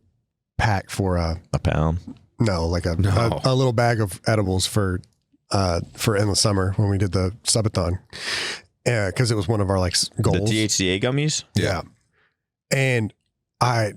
pack for a pound. No, like a little bag of edibles for in the summer when we did the subathon. Yeah, because it was one of our like goals. The THCA gummies. Yeah. And I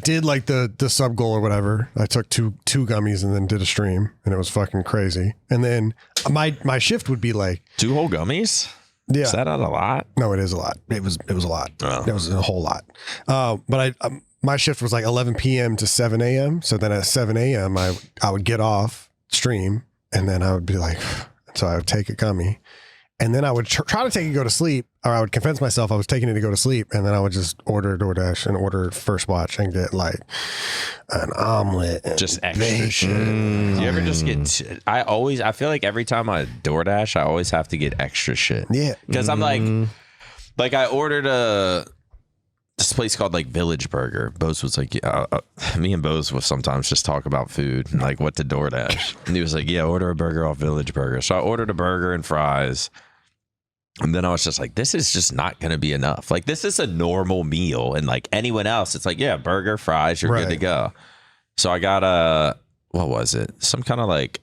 did like the sub goal or whatever. I took two gummies and then did a stream, and it was fucking crazy. And then my shift would be like 2 whole gummies. Yeah. Is that not a lot? No, it is a lot. It was a lot. Oh. It was a whole lot. But my shift was like 11 p.m. to 7 a.m. So then at 7 a.m. I would get off stream, and then I would be like, so I would take a gummy, and then I would try to take it to go to sleep, or I would convince myself I was taking it to go to sleep, and then I would just order DoorDash and order First Watch and get like an omelet and just extra bacon. shit. You ever just get? I feel like every time I DoorDash, I always have to get extra shit. Yeah, because I'm like I ordered this place called like Village Burger. Bose was like, me and Bose will sometimes just talk about food and like what to DoorDash. And he was like, yeah, order a burger off Village Burger. So I ordered a burger and fries. And then I was just like, this is just not going to be enough. Like, this is a normal meal. And like anyone else, it's like, yeah, burger, fries, you're good to go. So I got what was it? Some kind of like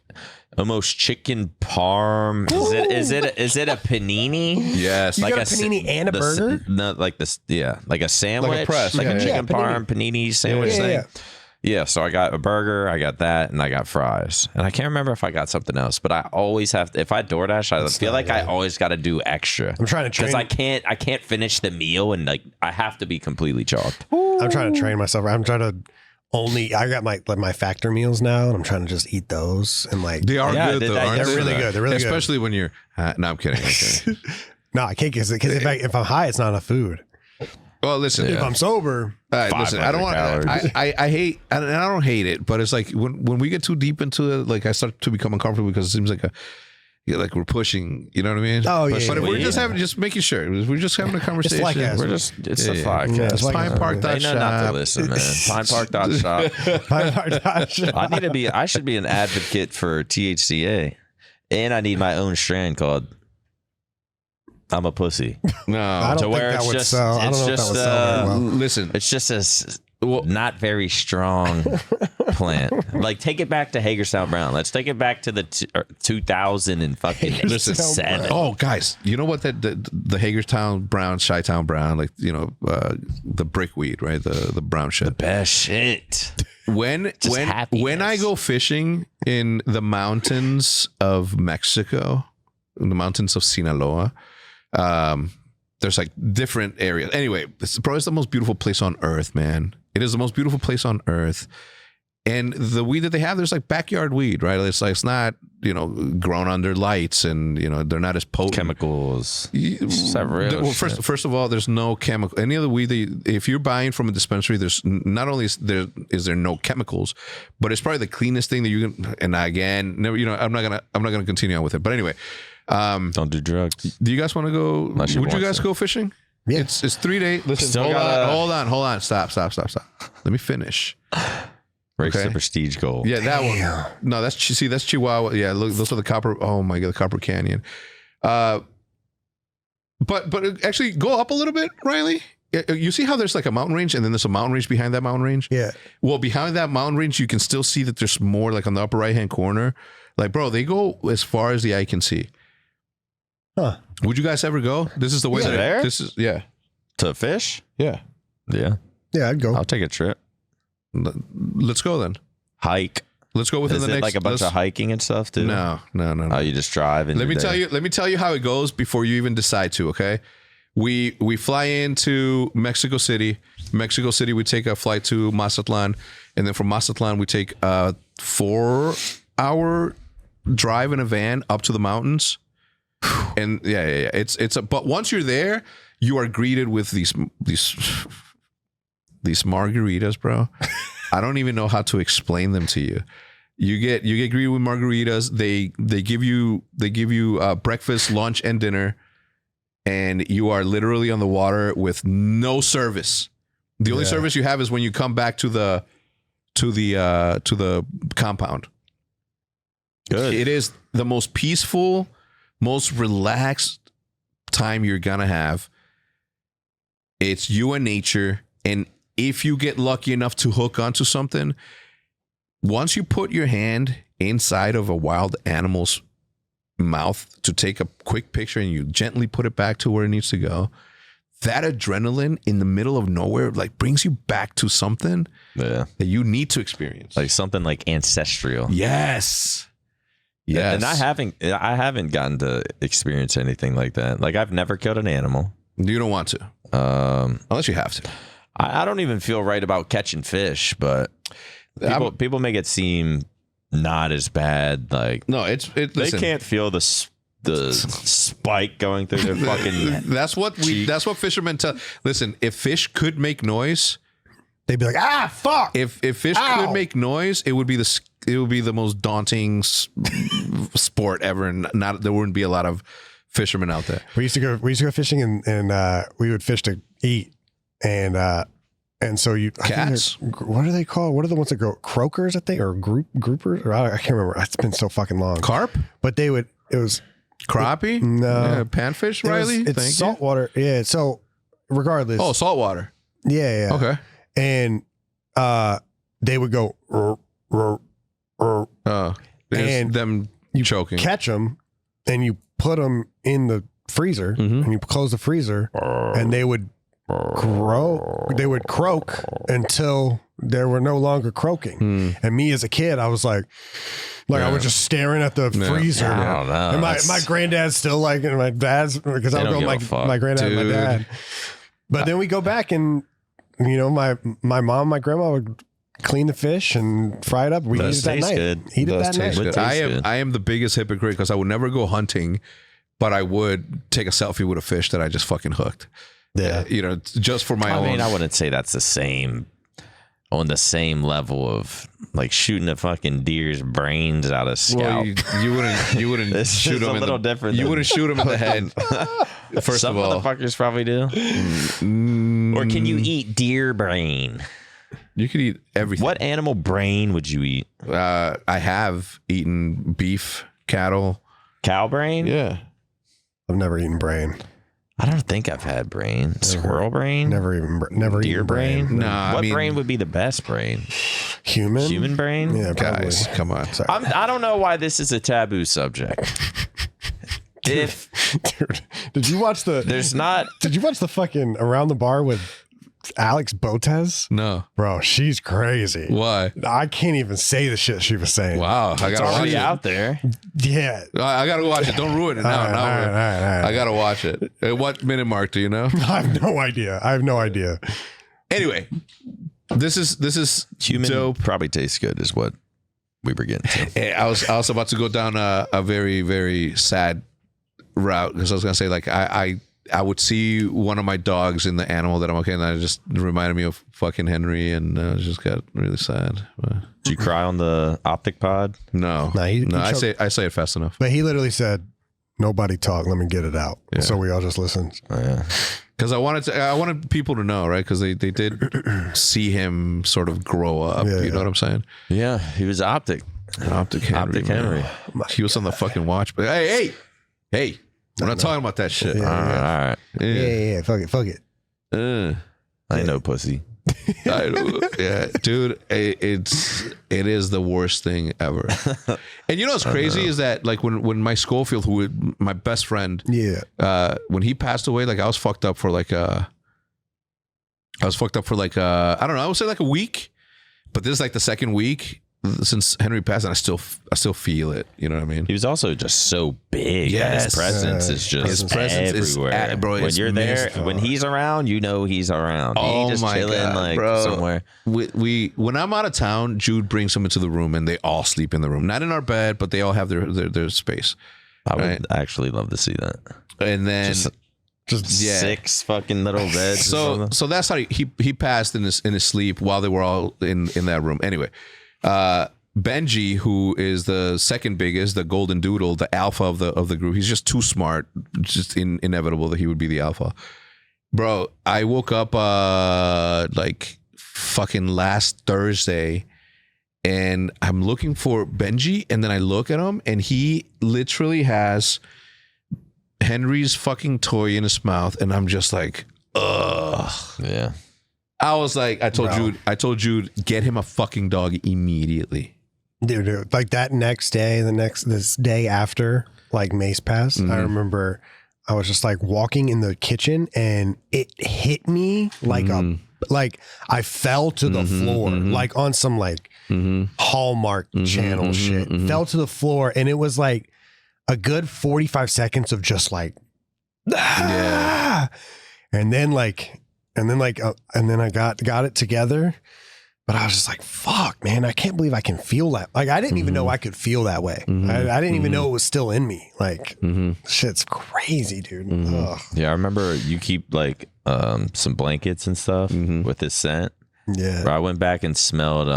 almost chicken parm. Is it a panini? Yes. You like got a panini and a burger? No, like this. Yeah, like a sandwich, like a press. like a chicken panini. parm panini sandwich thing. Yeah, so I got a burger, I got that, and I got fries. And I can't remember if I got something else, but I always have to, if I DoorDash, I feel like I always got to do extra. I'm trying to train because I can't finish the meal, and like I have to be completely chalked. I'm trying to train myself. I'm trying to I got my factor meals now, and I'm trying to just eat those and like they are good though. They're really good. They're really good. Especially when you're. No, I'm kidding. No, I can't because if I'm high, it's not enough food. Well, listen. If I'm sober, listen. I don't want. I hate. And I don't hate it, but it's like when we get too deep into it, like I start to become uncomfortable because it seems like like we're pushing. You know what I mean? Oh yeah. But if we're just making sure, if we're just having a conversation. It's a Flycast. Yeah, it's Pine Park. Ain't nothing not to listen, man. PinePark.shop. I should be an advocate for THCA, and I need my own strand called I'm a Pussy. No, I don't think that would sell. I don't know if that would sell very well. Listen, it's just a not very strong plant. Like, take it back to Hagerstown Brown. Let's take it back to the 2000 and fucking 7. Oh, guys, you know what? The Hagerstown Brown, Chi-Town Brown, like the brickweed, right? The brown shit. The best shit. When I go fishing in the mountains of Mexico, in the mountains of Sinaloa, there's like different areas. Anyway, it's probably the most beautiful place on earth, man. It is the most beautiful place on earth. And the weed that they have, there's like backyard weed, right? It's like, it's not, grown under lights, and, they're not as potent. Chemicals. Well, first of all, there's no chemical. Any other weed if you're buying from a dispensary, there's not only is there no chemicals, but it's probably the cleanest thing that you can. And again, never, I'm not gonna continue on with it. But anyway, don't do drugs. Do you guys want to go? Would you guys go fishing? Yeah. It's 3 days. Listen, hold on. Stop. Let me finish. Breaks the prestige goal. Yeah, that one. No, that's Chihuahua. Yeah, look, those are the copper. Oh my God, the Copper Canyon. But actually, go up a little bit, Riley. you see how there's like a mountain range and then there's a mountain range behind that mountain range? Yeah. Well, behind that mountain range, you can still see that there's more like on the upper right-hand corner. Like, bro, they go as far as the eye can see. Huh. Would you guys ever go? This is the way Yeah. that There? this is. Yeah. To fish? Yeah. Yeah. Yeah, I'd go. I'll take a trip. Let's go then. Hike. Let's go within Is the it next. like a bunch of hiking and stuff too? No. Oh, you just drive and Let me you're tell there. you. Let me tell you how it goes before you even decide to. Okay, we fly into Mexico City. Mexico City, we take a flight to Mazatlan, and then from Mazatlan we take a 4-hour drive in a van up to the mountains. And yeah. It's a. But once you're there, you are greeted with these margaritas, bro. I don't even know how to explain them to you. You get greeted with margaritas. They give you breakfast, lunch, and dinner, and you are literally on the water with no service. The only service you have is when you come back to the compound. Good. It is the most peaceful, most relaxed time you're gonna have. It's you and nature, and if you get lucky enough to hook onto something, once you put your hand inside of a wild animal's mouth to take a quick picture and you gently put it back to where it needs to go, that adrenaline in the middle of nowhere like brings you back to something Yeah. that you need to experience. Like something like ancestral. Yes. Yes. And I haven't gotten to experience anything like that. Like I've never killed an animal. You don't want to. Unless you have to. I don't even feel right about catching fish, but people make it seem not as bad. Like No, they listen, can't feel the spike going through their fucking. That's what fishermen tell. Listen, if fish could make noise, They'd be like, ah, fuck. if fish could make noise, it would be the most daunting sport ever, and there wouldn't be a lot of fishermen out there. We used to go fishing and we would fish to eat. And so I think Cats? what are they called? What are the ones that go croakers? I think, or groupers? Or I can't remember. It's been so fucking long. Carp, But it was crappie, no panfish. Riley, it's saltwater. Yeah. So regardless. Oh, saltwater. Yeah. Okay. And they would go. And them choking. Catch them, and you put them in the freezer, and you close the freezer, and they would grow. They would croak until they were no longer croaking. And me as a kid, I was like I was just staring at the freezer. I don't know. And my granddad's still like, and my dad's, because I would go my granddad and my dad. But then we go back and, my mom, my grandma would clean the fish and fry it up. We eat it that night. Good. Eat it that night. Good. I am the biggest hypocrite because I would never go hunting, but I would take a selfie with a fish that I just fucking hooked. Yeah. Just for my own. I mean, I wouldn't say that's on the same level of like shooting a fucking deer's brains out of scalp. Well, you wouldn't It's shoot just him a little different. You wouldn't shoot him in the head. First Some of all, motherfuckers probably do. Or can you eat deer brain? you could eat everything. What animal brain would you eat? I have eaten beef, cattle. Cow brain? Yeah. I've never eaten brain. I don't think I've had brain. Squirrel brain? Never Deer eaten brain? Nah, What brain would be the best brain? Human? Human brain? Yeah, probably. Guys, come on. Sorry. I don't know why this is a taboo subject. If Dude, did you watch the fucking Around the Bar with Alex Botez? No. Bro, she's crazy. Why? I can't even say the shit she was saying. Wow. I it's gotta watch already it. out there. Yeah. I gotta watch it. Don't ruin it now. All right. I gotta watch it. At what minute mark do you know? I have no idea. Anyway, this is Human dope. probably tastes good is what we were getting to. Hey, I was about to go down a very, very sad route because I was gonna say like I would see one of my dogs in the animal that I'm okay, and it just reminded me of fucking Henry, and I just got really sad. Did you cry on the OpTic pod? No, he I say it fast enough. But he literally said, "Nobody talk. Let me get it out." Yeah. So we all just listened. Oh, yeah. Because I wanted people to know, right? Because they did see him sort of grow up. Yeah, you know what I'm saying? Yeah, he was OpTic. OpTic Henry. OpTic man. Henry. He was on the fucking watch. But hey, we're not talking about that shit. Yeah. All right. Yeah. Fuck it. I know pussy. I know. Yeah, dude, it is the worst thing ever. And you know what's crazy is that like when my Schofield, my best friend, when he passed away, like I was fucked up for like I don't know, I would say like a week, but this is like the second week since Henry passed, and I still feel it. You know what I mean? He was also just so big. Yes. His presence is just everywhere. Bro, when you're there, when he's around, you know he's around. Oh, he just my chilling God, like bro. somewhere. When I'm out of town, Jude brings them into the room, and they all sleep in the room. Not in our bed, but they all have their space. I would actually love to see that. And then just 6 fucking little beds. So that's how he passed in his sleep while they were all in that room. Anyway. Benji, who is the second biggest, the golden doodle, the alpha of the group, he's just too smart. Just inevitable that he would be the alpha. Bro, I woke up like fucking last Thursday, and I'm looking for Benji, and then I look at him, and he literally has Henry's fucking toy in his mouth, and I'm just like, ugh. Yeah. I was like, I told Jude, get him a fucking dog immediately. Dude, like that next day, this day after, like Mace passed, I remember I was just like walking in the kitchen, and it hit me like like I fell to the floor, like on some like Hallmark Channel shit. Fell to the floor, and it was like a good 45 seconds of just like, and then I got it together, but I was just like, fuck, man, I can't believe I can feel that. Like, I didn't even know I could feel that way. I didn't even know it was still in me. Like, shit's crazy, dude. Yeah, I remember you keep like some blankets and stuff with this scent. Yeah. Bro, I went back and smelled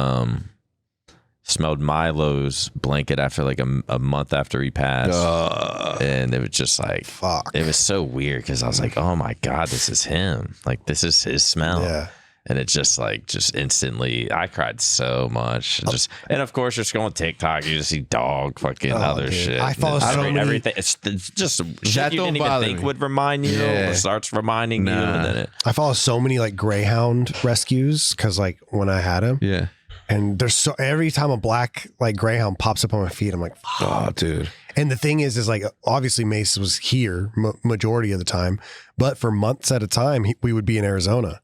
Milo's blanket after like a month after he passed, and it was just like, fuck. It was so weird because I was like, oh my God, this is him. Like, this is his smell. Yeah. And it just instantly, I cried so much. And of course, you're scrolling TikTok, you just see dog fucking other shit. I follow so many. Everything. It's just shit you didn't even think would remind you, or starts reminding you. And then I follow so many like Greyhound rescues because like when I had him. Yeah. And there's every time a black like Greyhound pops up on my feed, I'm like, fuck. Oh, dude. And the thing is like, obviously Mace was here majority of the time, but for months at a time, we would be in Arizona.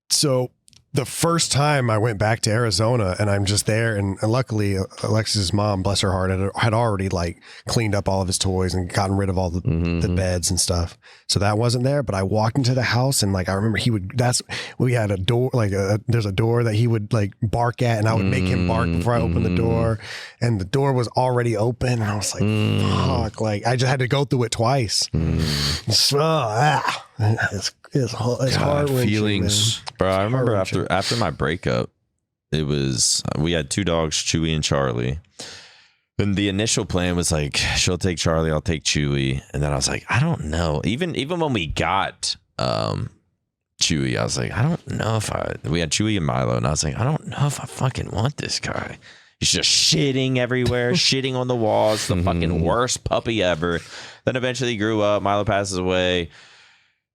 So the first time I went back to Arizona and I'm just there, and luckily Alexis's mom, bless her heart, had already like cleaned up all of his toys and gotten rid of all the beds and stuff. So that wasn't there, but I walked into the house, and like, I remember we had a door, like there's a door that he would like bark at, and I would make him bark before I opened the door, and the door was already open, and I was like, fuck, like I just had to go through it twice. It's hard feelings, man. Bro, I remember after my breakup, we had 2 dogs, Chewy and Charlie. And the initial plan was like, she'll take Charlie, I'll take Chewy. And then I was like, I don't know. Even when we got Chewy, I was like, I don't know we had Chewy and Milo, and I was like, I don't know if I fucking want this guy. He's just shitting everywhere, shitting on the walls, the fucking worst puppy ever. Then eventually he grew up, Milo passes away.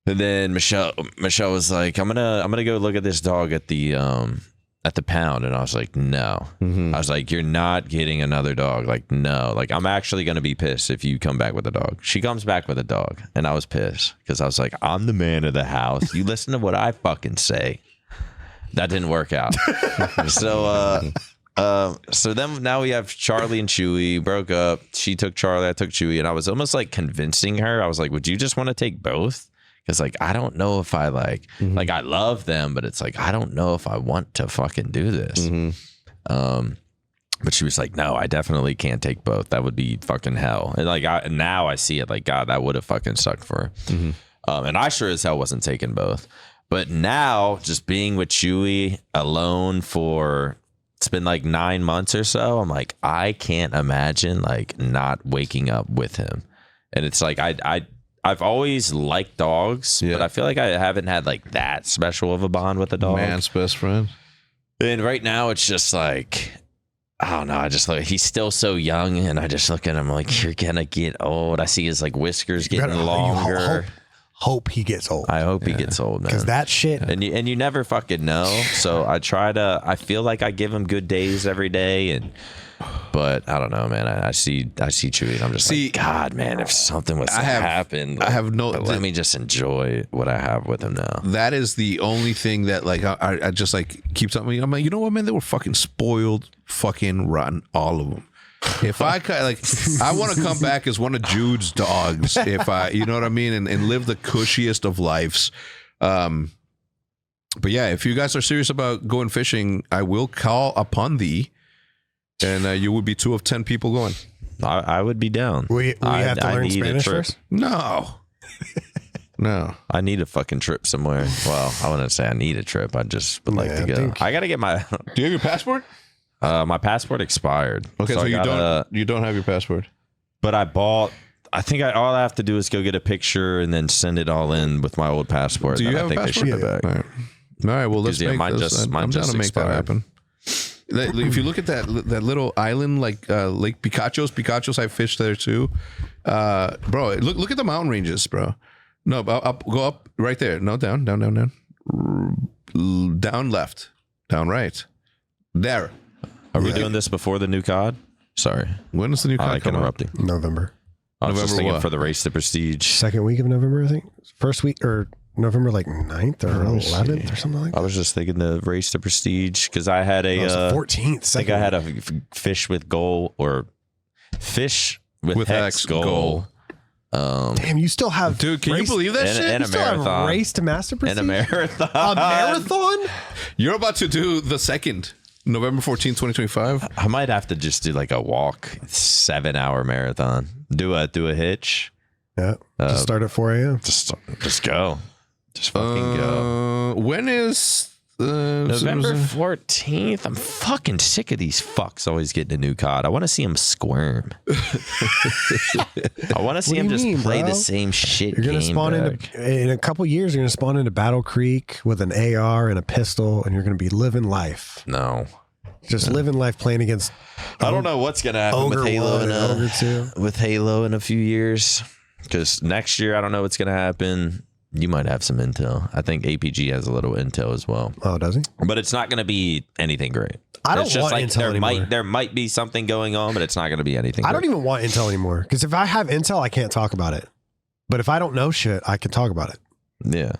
And then Michelle was like, I'm gonna go look at this dog at the pound, and I was like, no. I was like, you're not getting another dog. Like, no. Like, I'm actually gonna be pissed if you come back with a dog. She comes back with a dog, and I was pissed because I was like, I'm the man of the house. You listen to what I fucking say. That didn't work out. So then now we have Charlie and Chewy. Broke up. She took Charlie, I took Chewy, and I was almost like convincing her. I was like, would you just want to take both? Because like, I don't know if I like I love them, but it's like, I don't know if I want to fucking do this. But she was like, no, I definitely can't take both. That would be fucking hell. And like, now I see it like, God, that would have fucking sucked for her. And I sure as hell wasn't taking both. But now just being with Chewy alone it's been like 9 months or so. I'm like, I can't imagine like not waking up with him. And it's like, I've always liked dogs, but I feel like I haven't had like that special of a bond with a dog. Man's best friend. And right now it's just like, I don't know. I just like, he's still so young, and I just look at him like, you're gonna get old. I see his like whiskers getting longer. hope he gets old. I hope he gets old, man. Because that shit. And you never fucking know. So I feel like I give him good days every day, but I don't know, man. I see Chewy, and I'm just like, God, man, if something was to happen, I have no. Let me just enjoy what I have with him now. That is the only thing that like I just like keep telling me. I'm like, you know what, man? They were fucking spoiled, fucking rotten, all of them. If I want to come back as one of Jude's dogs. If you know what I mean, and live the cushiest of lives. But yeah, if you guys are serious about going fishing, I will call upon thee, and you would be 2 of 10 people going. I would be down. We have to learn Spanish first? No. No. I need a fucking trip somewhere. Well, I wouldn't say I need a trip. I just would like to go. I got to get my. Do you have your passport? My passport expired. Okay, so you don't have your passport. But I think all I have to do is go get a picture and then send it all in with my old passport. Do you have a passport? They ship it back. All right, well, let's make this. I'm down to make that happen. If you look at that little island like Lake Picachos, I fished there too. Bro, look at the mountain ranges, bro. No, go up right there. No, down, down left, down right. There. Are we doing this before the new COD? Sorry. When is the new COD? I interrupt you. November. I was just thinking for the Race to Prestige. Second week of November, I think. First week or November, like 9th or 11th or something like that. I was just thinking the Race to Prestige because I had a. It was the 14th. I think I had a fish with goal or fish with hex goal. Damn, you still have. Dude, can you believe that shit? In a marathon. Have Race to Master Prestige? In a marathon. A marathon? You're about to do the second. November 14th, 2025. I might have to just do like a walk 7-hour marathon. Do a hitch. Yeah. Just start at 4 a.m. Just go. Just fucking go. When is November 14th? I'm fucking sick of these fucks always getting a new COD. I want to see them squirm. I want to see them just play the same shit. You're gonna spawn in a couple years. You're gonna spawn into Battle Creek with an AR and a pistol, and you're gonna be living life. No. Just living life playing against. I don't know what's gonna happen with Halo in a few years. Because next year, I don't know what's gonna happen. You might have some intel. I think APG has a little intel as well. Oh, does he? But it's not gonna be anything great. I don't want intel anymore. There might be something going on, but it's not gonna be anything. I don't even want intel anymore. Because if I have intel, I can't talk about it. But if I don't know shit, I can talk about it. Yeah.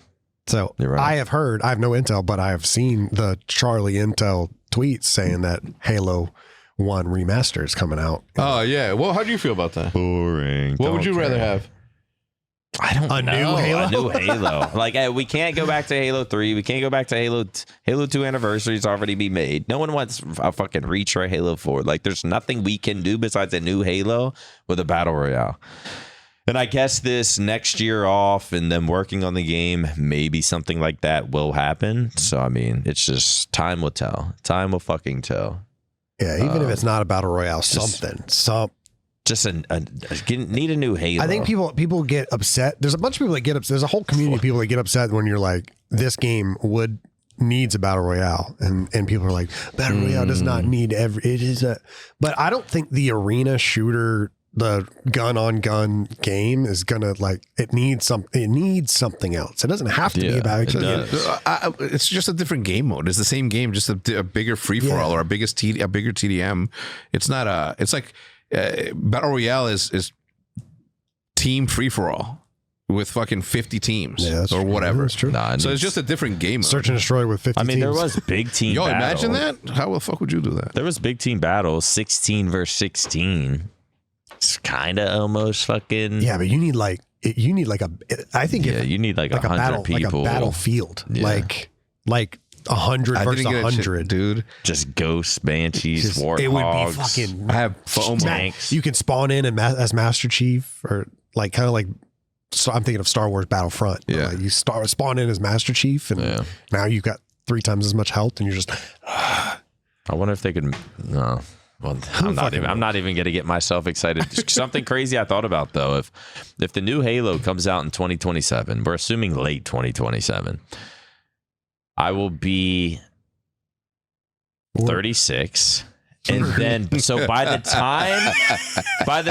So right. I have no intel, but I have seen the Charlie Intel tweets saying that Halo 1 remaster is coming out. Oh, yeah. Well, how do you feel about that? Boring. What would you rather have? I don't know. A new Halo. Like, we can't go back to Halo 3. We can't go back to Halo 2 anniversary's already be made. No one wants a fucking retry Halo 4. Like, there's nothing we can do besides a new Halo with a battle royale. And I guess this next year off and them working on the game, maybe something like that will happen. So, I mean, it's just time will tell. Time will fucking tell. Yeah, even if it's not a battle royale, something. Just need a new Halo. I think people get upset. There's a bunch of people that get upset. There's a whole community of people that get upset when you're like, this game needs a battle royale, and people are like, battle royale does not need but I don't think the arena shooter, the gun on gun game is gonna it needs something else. It doesn't have to be about it. It's just a different game mode. It's the same game, just a bigger free for all or a bigger TDM. It's not it's like battle royale is team free for all with fucking 50 teams or whatever. That's true. So it's just a different game mode. Search and destroy with 50 teams. There was big team Yo, battles. imagine that. How the fuck would you do that? There was big team battles, 16 versus 16. It's kind of almost fucking. Yeah, but you need like a. I think you need like 100 people, like a battlefield, like 100 versus 100, dude. Just ghosts, banshees, warthogs. It would be fucking. I have tanks. You can spawn in as Master Chief, or like kind of like. So I'm thinking of Star Wars Battlefront. Yeah, like you spawn in as Master Chief, and now you've got 3 times as much health, and you're just. I wonder if they could. No. Well, I'm not even going to get myself excited. Something crazy I thought about, though, if the new Halo comes out in 2027, we're assuming late 2027, I will be 36, And then, so by the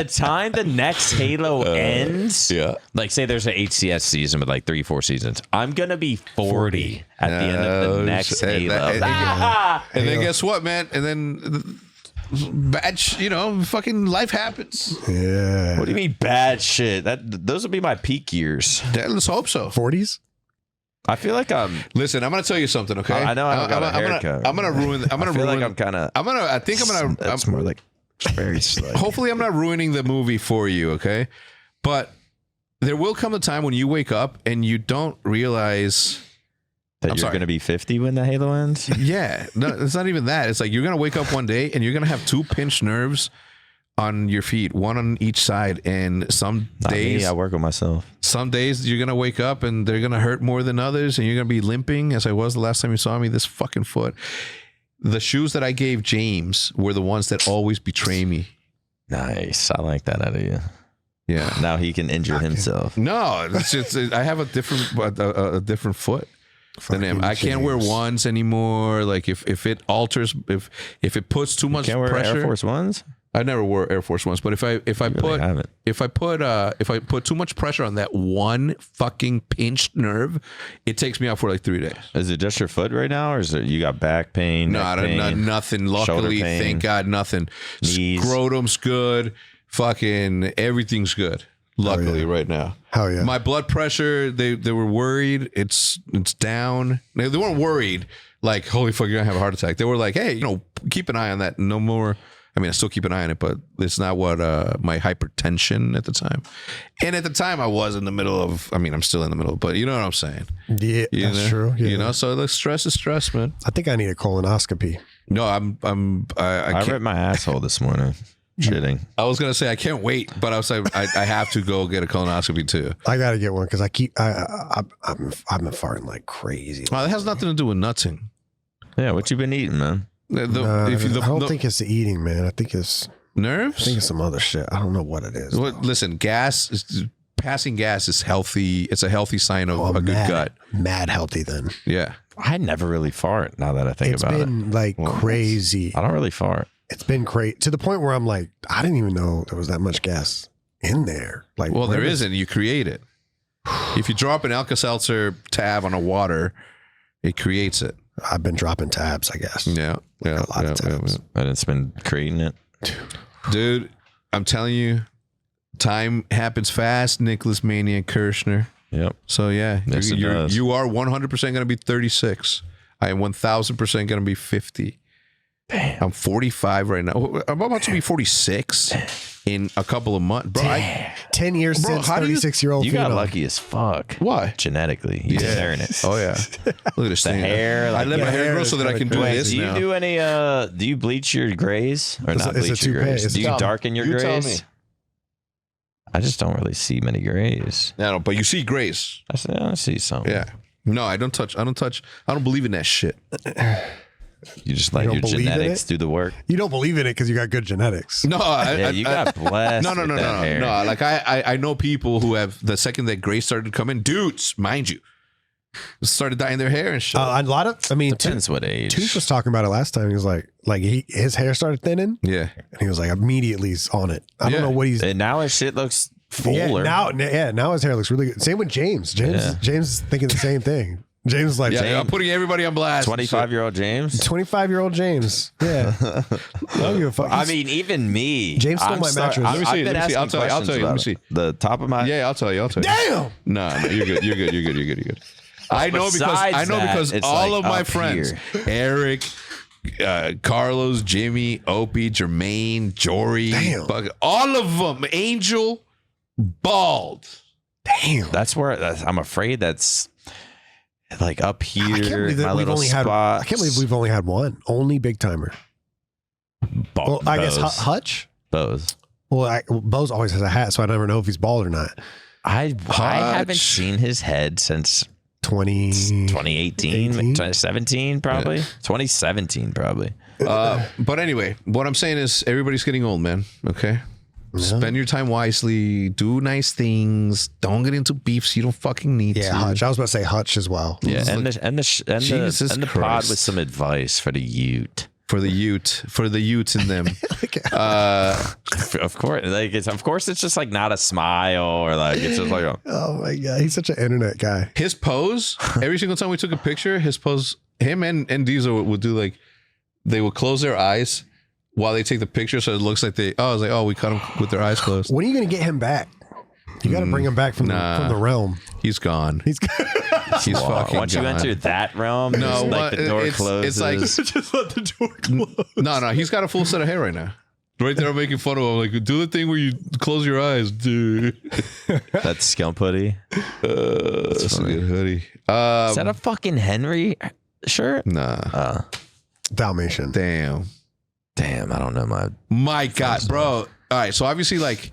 time the next Halo ends, like say there's an HCS season with like 3-4 seasons, I'm gonna be 40 at the end of the next Halo. And then guess what, man? And then bad, fucking life happens. Yeah. What do you mean bad shit? Those would be my peak years. Let's hope so. 40s. I feel like Listen, I'm gonna tell you something, okay? I know I don't got a haircut. I'm gonna ruin. I feel like I'm kind of. That's more like very slight. Hopefully, I'm not ruining the movie for you, okay? But there will come a time when you wake up and you don't realize that you're going to be 50 when the Halo ends. Yeah, no, it's not even that. It's like you're gonna wake up one day and you're gonna have 2 pinched nerves on your feet, one on each side, and some days I work with myself. Some days you're gonna wake up and they're gonna hurt more than others, and you're gonna be limping, as I was the last time you saw me. This fucking foot. The shoes that I gave James were the ones that always betray me. Nice, I like that out of you. Yeah. Now he can injure himself. No, it's just I have a different foot than him. I can't wear ones anymore. Like if it alters, if it puts too much pressure. Wear Air Force Ones. I never wore Air Force Ones, but if I put too much pressure on that one fucking pinched nerve, it takes me out for like 3 days. Is it just your foot right now, or is it you got back pain? No, nothing. Luckily, thank God, nothing. Knees. Scrotum's good. Fucking everything's good. Luckily, right now. Hell yeah. My blood pressure, they were worried. It's down. They weren't worried like, holy fuck, you're gonna have a heart attack. They were like, hey, keep an eye on that. No more. I mean, I still keep an eye on it, but it's not what my hypertension at the time. And at the time, I was in the middle of. I mean, I'm still in the middle, but you know what I'm saying. Yeah, that's true. Yeah. So the stress is stress, man. I think I need a colonoscopy. No, I ripped my asshole this morning. Shitting. I was gonna say I can't wait, but I was like, I have to go get a colonoscopy too. I gotta get one because I've been farting like crazy. Oh, that has nothing to do with nutting. Yeah, what you been eating, man? I don't think it's the eating, man. I think it's nerves. I think it's some other shit. I don't know what it is. Listen, passing gas is healthy. It's a healthy sign of a good gut. Mad healthy then. Yeah. I never really fart. Now that I think about it, it's been like crazy. I don't really fart. It's been crazy to the point where I'm like, I didn't even know there was that much gas in there. Like, well, there isn't. You create it. If you drop an Alka-Seltzer tab on a water, it creates it. I've been dropping tabs, I guess. Yeah. A lot of tabs. And it's been creating it. Dude, I'm telling you, time happens fast, Nicholas Maniac Kirshner. Yep. So, yeah, yes, you are 100% going to be 36. I am 1,000% going to be 50. Damn. I'm 45 right now. I'm about to be 46 in a couple of months. Bro, 10 years since 36-year-old You got lucky as fuck. Why? Genetically. You just earn it. Oh, yeah. Look at this the thing. hair. I let my hair grow so that I can do this now. Do you do any, do you bleach your grays? Or not bleach your grays? Do you darken your grays? Tell me. I just don't really see many grays. No, but you see grays. I see some. Yeah. No, I don't touch. I don't believe in that shit. You just let your genetics do the work. You don't believe in it because you got good genetics. No, you got blessed. No. Like I know people who have the second that gray started coming, dudes, mind you, started dyeing their hair and shit. A lot of, I mean, depends what age. Tooth was talking about it last time. He was like his hair started thinning. Yeah, and he was like immediately on it. I don't know what he's. And now his shit looks fuller. Now his hair looks really good. Same with James. James is thinking the same thing. James is like, I'm putting everybody on blast. 25-year-old James. 25-year-old James. Yeah. I don't give a fuck. I mean, even me. James stole my mattress. Let me see. I'll tell you. Let me see. The top of my. Yeah, I'll tell you. Damn. No, you're good. I know because all of my friends, Eric, Carlos, Jimmy, Opie, Jermaine, Jory, all of them, Angel, bald. Damn. That's where I'm afraid that's. Like up here, my little spot. I can't believe we've only had one. Only big timer. Well, I guess Hutch. Bose. Well, Bose always has a hat, so I never know if he's bald or not. I haven't seen his head since 2018, 2017 probably. Yeah. 2017 probably. But anyway, what I'm saying is everybody's getting old, man. Okay. Yeah. Spend your time wisely. Do nice things. Don't get into beefs you don't fucking need to. Hutch. I was about to say Hutch as well. Yeah, and the pod with some advice for the youth. for the youths in them. Of course, like it's just like not a smile or like it's just like oh my god, he's such an internet guy. His pose every single time we took a picture, his pose, him and Diesel would do like they would close their eyes while they take the picture, so it looks like I was like, oh, we caught them with their eyes closed. When are you gonna get him back? You got to bring him back from the realm. He's gone. He's fucking once gone. you enter that realm, no, like the door closes. It's like just let the door close. No, he's got a full set of hair right now. Right there, I'm making fun of him. Like, do the thing where you close your eyes, dude. That scump hoodie. That's a good hoodie. Is that a fucking Henry shirt? Nah. Dalmatian. Damn, I don't know my God, bro. All right, so obviously, like,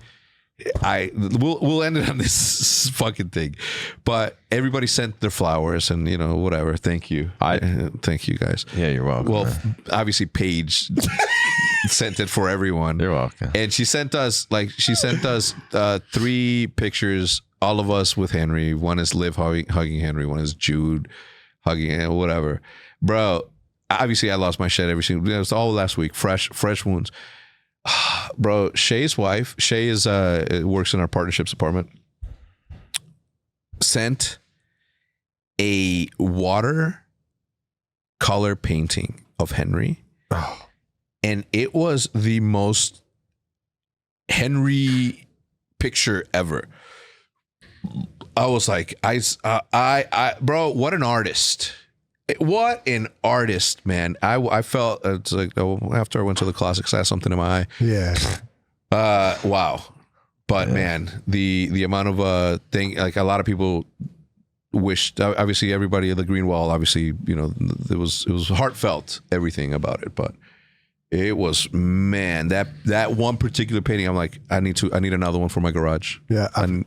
we'll end it on this fucking thing, but everybody sent their flowers and whatever. Thank you. Thank you guys. Yeah, you're welcome. Well, obviously Paige sent it for everyone. You're welcome. And she sent us 3 pictures, all of us with Henry. One is Liv hugging Henry. One is Jude hugging whatever. Bro, obviously I lost my shit every single. It was all last week. Fresh wounds. Bro, Shay's wife, Shay works in our partnerships department, sent a water color painting of Henry. Oh. And it was the most Henry picture ever. I was like, bro, what an artist. What an artist, man. I felt it's like after I went to the closet, I had something in my eye. Yeah. Wow. But man, the amount of thing, like a lot of people wished, obviously everybody at the Green Wall, obviously, it was heartfelt, everything about it, but it was, man, that one particular painting, I'm like, I need another one for my garage. Yeah. An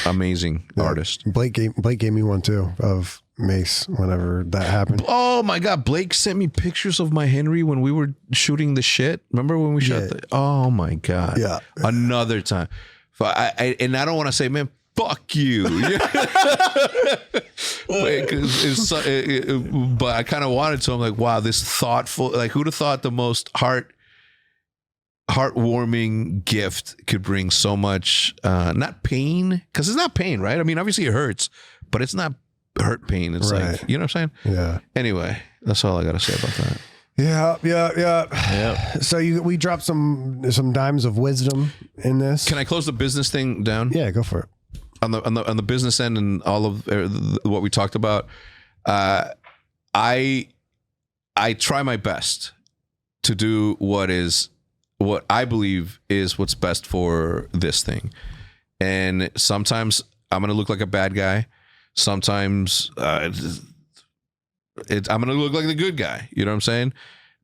amazing artist. Blake gave me one too of Mace whenever that happened. Oh my God. Blake sent me pictures of my Henry when we were shooting the shit. Remember when we shot oh my God. Yeah. Another time. And I don't want to say, man, fuck you. But I kind of wanted to. I'm like, wow, this thoughtful, like who'd have thought the most heartwarming gift could bring so much, not pain, because it's not pain, right? I mean, obviously it hurts, but it's not hurt pain. It's like, you know what I'm saying? Yeah. Anyway, that's all I got to say about that. Yeah. So we dropped some dimes of wisdom in this. Can I close the business thing down? Yeah, go for it. On the business end and all of what we talked about, I try my best to do what I believe is what's best for this thing. And sometimes I'm going to look like a bad guy. Sometimes I'm going to look like the good guy. You know what I'm saying?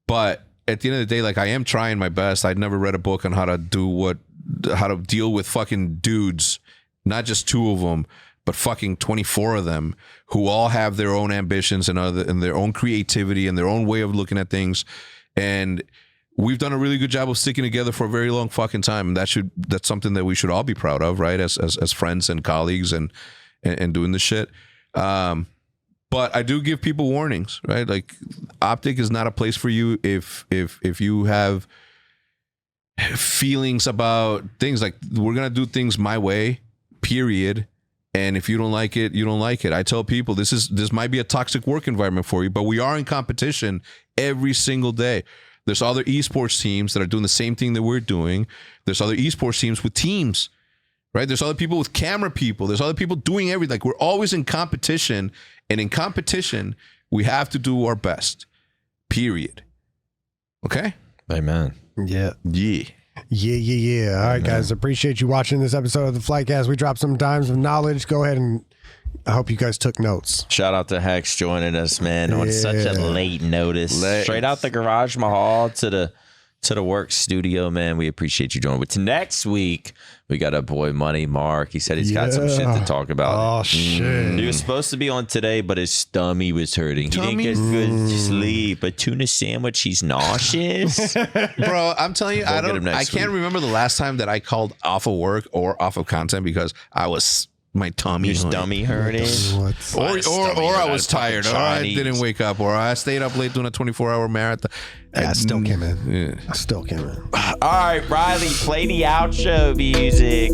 But at the end of the day, like, I am trying my best. I'd never read a book on how to deal with fucking dudes, not just 2 of them, but fucking 24 of them, who all have their own ambitions and their own creativity and their own way of looking at things. And we've done a really good job of sticking together for a very long fucking time. And that's something that we should all be proud of, right? As friends and colleagues and doing this shit. But I do give people warnings, right? Like, OpTic is not a place for you if you have feelings about things. Like, we're gonna do things my way, period. And if you don't like it, you don't like it. I tell people this might be a toxic work environment for you, but we are in competition every single day. There's other esports teams that are doing the same thing that we're doing. There's other esports teams with teams, right? There's other people with camera people. There's other people doing everything. Like, we're always in competition. And in competition, we have to do our best, period. Okay? Amen. Yeah. Yeah. All right, guys. Appreciate you watching this episode of the Flycast. We dropped some dimes of knowledge. Go ahead, and I hope you guys took notes. Shout out to Hex joining us, man, on such a late notice. Straight out the garage mahal to the work studio, man. We appreciate you joining. But next week, we got a boy Money Mark. He said he's got some shit to talk about. Oh, shit. He was supposed to be on today, but his stomach was hurting. He didn't get good sleep. A tuna sandwich, he's nauseous. Bro, I'm telling you, I can't remember the last time that I called off of work or off of content because I was my tummy. Your stomach hurting. Or I was tired. Or I didn't wake up. Or I stayed up late doing a 24-hour marathon. I still came in. Yeah. I still came in. All right, Riley, play the outro music.